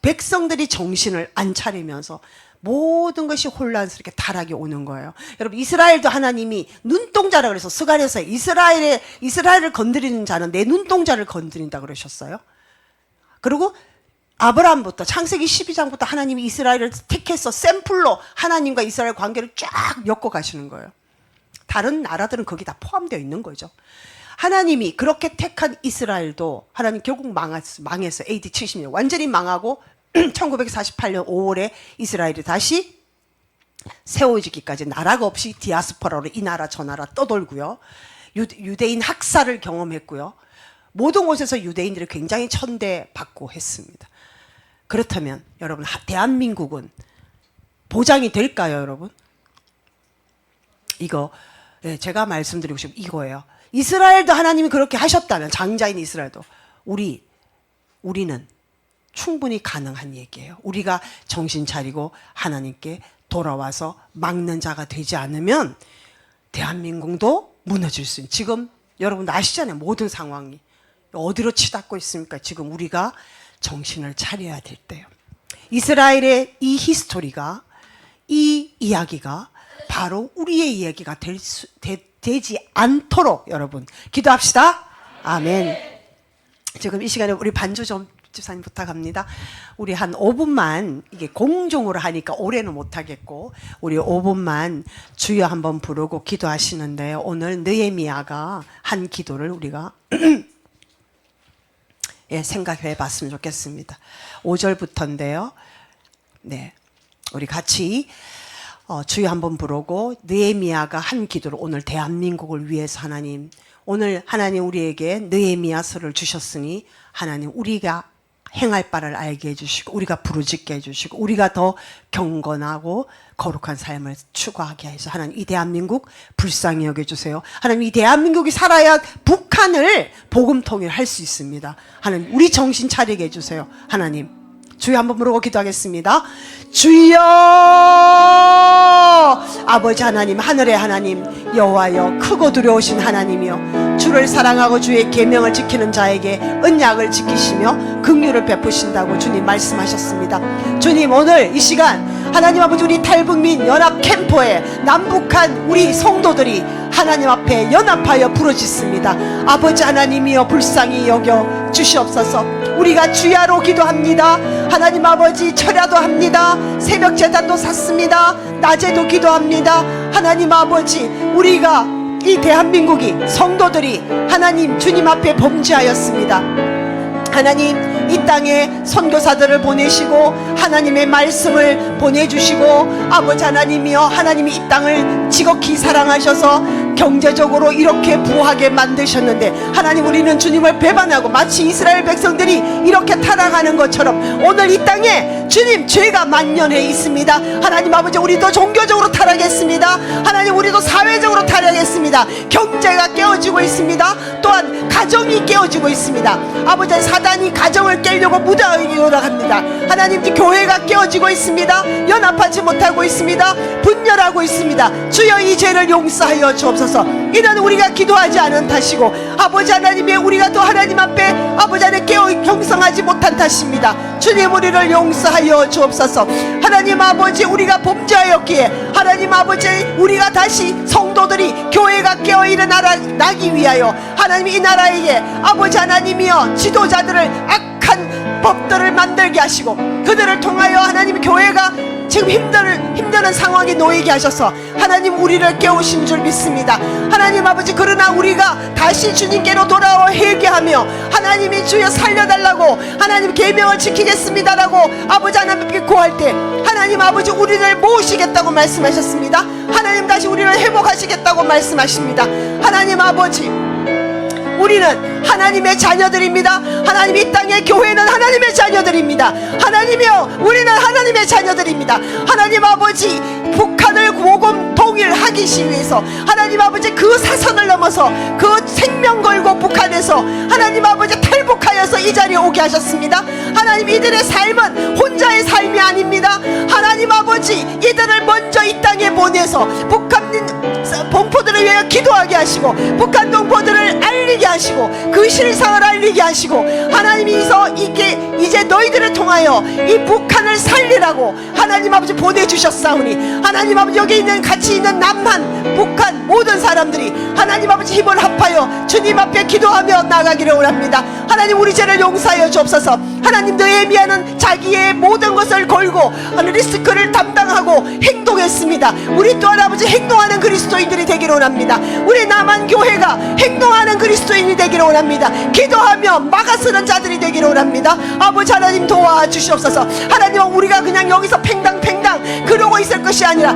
백성들이 정신을 안 차리면서 모든 것이 혼란스럽게 타락이 오는 거예요. 여러분 이스라엘도 하나님이 눈동자라 그래서 스가랴서 이스라엘을 건드리는 자는 내 눈동자를 건드린다 그러셨어요. 그리고 아브라함부터 창세기 12장부터 하나님이 이스라엘을 택해서 샘플로 하나님과 이스라엘 관계를 쫙 엮어 가시는 거예요. 다른 나라들은 거기 다 포함되어 있는 거죠. 하나님이 그렇게 택한 이스라엘도 하나님 결국 망했어요. AD 70년 완전히 망하고 1948년 5월에 이스라엘이 다시 세워지기까지 나라가 없이 디아스포라로 이 나라 저 나라 떠돌고요. 유대인 학살을 경험했고요. 모든 곳에서 유대인들이 굉장히 천대받고 했습니다. 그렇다면 여러분, 대한민국은 보장이 될까요, 여러분? 이거 제가 말씀드리고 싶은 이거예요. 이스라엘도 하나님이 그렇게 하셨다면, 장자인 이스라엘도, 우리는 충분히 가능한 얘기예요. 우리가 정신 차리고 하나님께 돌아와서 막는 자가 되지 않으면 대한민국도 무너질 수 있는, 지금 여러분 아시잖아요. 모든 상황이 어디로 치닫고 있습니까? 지금 우리가 정신을 차려야 될 때요. 이스라엘의 이 히스토리가, 이 이야기가 바로 우리의 이야기가 되지 않도록 여러분 기도합시다. 아멘. 지금 이 시간에 우리 반주 좀 집사님 부탁합니다. 우리 한 5분만, 이게 공종으로 하니까 오래는 못하겠고 우리 5분만 주여 한번 부르고 기도하시는데, 오늘 느헤미야가 한 기도를 우리가 생각해 봤으면 좋겠습니다. 5절부터인데요. 네, 우리 같이 주여 한번 부르고 느헤미야가 한 기도를, 오늘 대한민국을 위해서 하나님, 오늘 하나님 우리에게 느헤미야서를 주셨으니 하나님 우리가 행할 바를 알게 해주시고, 우리가 부르짖게 해주시고, 우리가 더 경건하고 거룩한 삶을 추구하게 해서 하나님 이 대한민국 불쌍히 여겨주세요. 하나님 이 대한민국이 살아야 북한을 복음 통일할 수 있습니다. 하나님 우리 정신 차리게 해주세요. 하나님 주여 한번 부르고 기도하겠습니다. 주여, 아버지 하나님, 하늘의 하나님 여호와여, 크고 두려우신 하나님이여, 주를 사랑하고 주의 계명을 지키는 자에게 언약을 지키시며 긍휼을 베푸신다고 주님 말씀하셨습니다. 주님, 오늘 이 시간 하나님 아버지, 우리 탈북민 연합 캠프에 남북한 우리 성도들이 하나님 앞에 연합하여 부르짖습니다. 아버지 하나님이여, 불쌍히 여겨 주시옵소서. 우리가 주야로 기도합니다. 하나님 아버지, 철야도 합니다. 새벽 제단도 샀습니다. 낮에도 기도합니다. 하나님 아버지, 우리가 이 대한민국이, 성도들이 하나님 주님 앞에 범죄하였습니다. 하나님 이 땅에 선교사들을 보내시고 하나님의 말씀을 보내주시고, 아버지 하나님이여, 하나님이 이 땅을 지극히 사랑하셔서 경제적으로 이렇게 부하게 만드셨는데, 하나님 우리는 주님을 배반하고 마치 이스라엘 백성들이 이렇게 타락하는 것처럼 오늘 이 땅에 주님 죄가 만연해 있습니다. 하나님 아버지, 우리도 종교적으로 타락했습니다. 하나님 우리도 사회적으로 타락했습니다. 경제가 깨어지고 있습니다. 또한 가정이 깨어지고 있습니다. 아버지, 사단이 가정을 깨려고 무단하게 노력합니다. 하나님, 교회가 깨어지고 있습니다. 연합하지 못하고 있습니다. 분열하고 있습니다. 주여 이 죄를 용서하여 주옵소서. 이는 우리가 기도하지 않은 탓이고, 아버지 하나님의 우리가 또 하나님 앞에 아버지 안에 경성하지 못한 탓입니다. 주님, 우리를 용서하여 주옵소서. 하나님 아버지, 우리가 범죄하였기에 하나님 아버지, 우리가 다시 성도들이 교회가 깨어 일어나기 위하여 하나님 이 나라에게 아버지 하나님이여 지도자들을 악한 법들을 만들게 하시고, 그들을 통하여 하나님 교회가 지금 힘드는 상황에 놓이게 하셔서 하나님 우리를 깨우신 줄 믿습니다. 하나님 아버지, 그러나 우리가 다시 주님께로 돌아와 회개하며 하나님이 주여 살려달라고, 하나님 계명을 지키겠습니다라고 아버지 하나님께 구할 때 하나님 아버지 우리를 모으시겠다고 말씀하셨습니다. 하나님 다시 우리를 회복하시겠다고 말씀하십니다. 하나님 아버지, 우리는 하나님의 자녀들입니다. 하나님 이 땅의 교회는 하나님의 자녀들입니다. 하나님이여, 우리는 하나님의 자녀들입니다. 하나님 아버지, 북한을 복음 통일하기 위해서 하나님 아버지 그 사선을 넘어서 그 생명 걸고 북한에서 하나님 아버지 탈북하여서 이 자리에 오게 하셨습니다. 하나님, 이들의 삶은 혼자의 삶이 아닙니다. 하나님 아버지, 이들을 먼저 이 땅에 보내서 북한 동포들을 위하여 기도하게 하시고, 북한 동포들을 알리게 하시고, 그 실상을 알리게 하시고, 하나님이서 이제 너희들을 통하여 이 북한을 살리라고 하나님 아버지 보내주셨사오니, 하나님 아버지 여기 같이 있는 남한 북한 모든 사람들이 하나님 아버지 힘을 합하여 주님 앞에 기도하며 나가기를 원합니다. 하나님, 우리 죄를 용서하여 주옵소서. 하나님, 느헤미야는 자기의 모든 것을 걸고 리스크를 담당하고 행동했습니다. 우리 또한 아버지 행동하는 그리스도인들이 되기를 원합니다. 우리 남한 교회가 행동하는 그리스도인이 되기를 원합니다. 기도하며 막아서는 자들이 되기를 원합니다. 아버지 하나님 도와주시옵소서. 하나님, 우리가 그냥 여기서 팽당팽당 그러고 있을 것이 아니라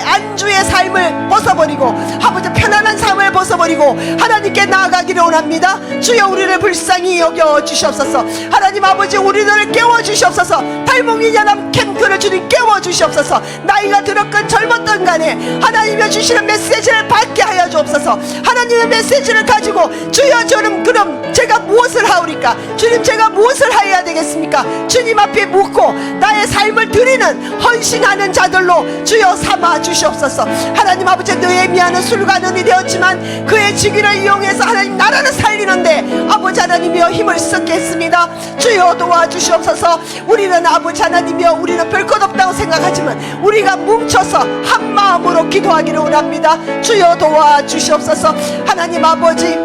안주의 삶을 벗어버리고 아버지 편안한 삶을 벗어버리고 하나님께 나아가기를 원합니다. 주여 우리를 불쌍히 여겨 주시옵소서. 하나님 아버지 우리를 깨워 주시옵소서. 달몽이 연합 캠프를 주님 깨워 주시옵소서. 나이가 들었건 젊었던 간에 하나님이 주시는 메시지를 받게 하여 주옵소서. 하나님의 메시지를 가지고 주여 저는 그럼 제가 무엇을 하오리까? 주님 제가 무엇을 해야 되겠습니까? 주님 앞에 묻고 나의 삶을 드리는 헌신하는 자들로 주여 삼아 주시옵소서. 하나님 아버지 느헤미야는 술관원이 되었지만 그의 직위를 이용해서 하나님 나라를 살리는데 아버지 하나님이여 힘을 쓰게 했습니다. 주여 도와주시옵소서. 우리는 아버지 하나님이여 우리는 별 것 없다고 생각하지만 우리가 뭉쳐서 한 마음으로 기도하기를 원합니다. 주여 도와주시옵소서. 하나님 아버지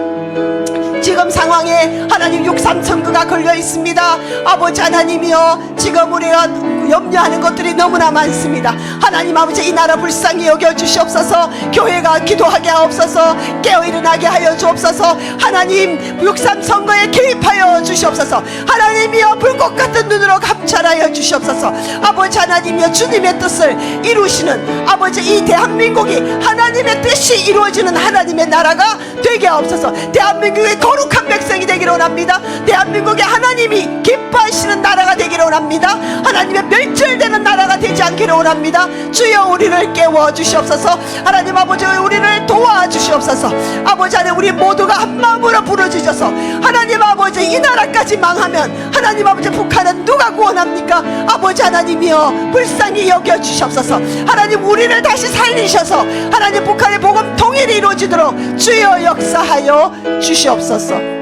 지금 상황에 하나님 6.3 선거가 걸려 있습니다. 아버지 하나님이여 지금 우리가 염려하는 것들이 너무나 많습니다. 하나님 아버지 이 나라 불쌍히 여겨 주시옵소서. 교회가 기도하게 하옵소서. 깨어 일어나게 하여 주옵소서. 하나님 6.3 선거에 개입하여 주시옵소서. 하나님이여 불꽃 같은 눈으로 감찰하여 주시옵소서. 아버지 하나님이여 주님의 뜻을 이루시는 아버지 이 대한민국이 하나님의 뜻이 이루어지는 하나님의 나라가 되게 하옵소서. 대한민국의 거룩한 백성이 되기를 원합니다. 대한민국에 하나님이 기뻐하시는 나라가 되기를 원합니다. 하나님의 멸절되는 나라가 되지 않기를 원합니다. 주여 우리를 깨워 주시옵소서. 하나님 아버지 우리를 도와주시옵소서. 아버지 하나님 우리 모두가 한 마음으로 부르짖어서 하나님 아버지 이 나라까지 망하면 하나님 아버지 북한은 누가 구원합니까? 아버지 하나님이여 불쌍히 여겨 주시옵소서. 하나님 우리를 다시 살리셔서 하나님 북한의 복음 통일이 이루어지도록 주여 역사하여 주시옵소서.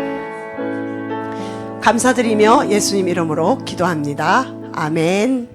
감사드리며 예수님 이름으로 기도합니다. 아멘.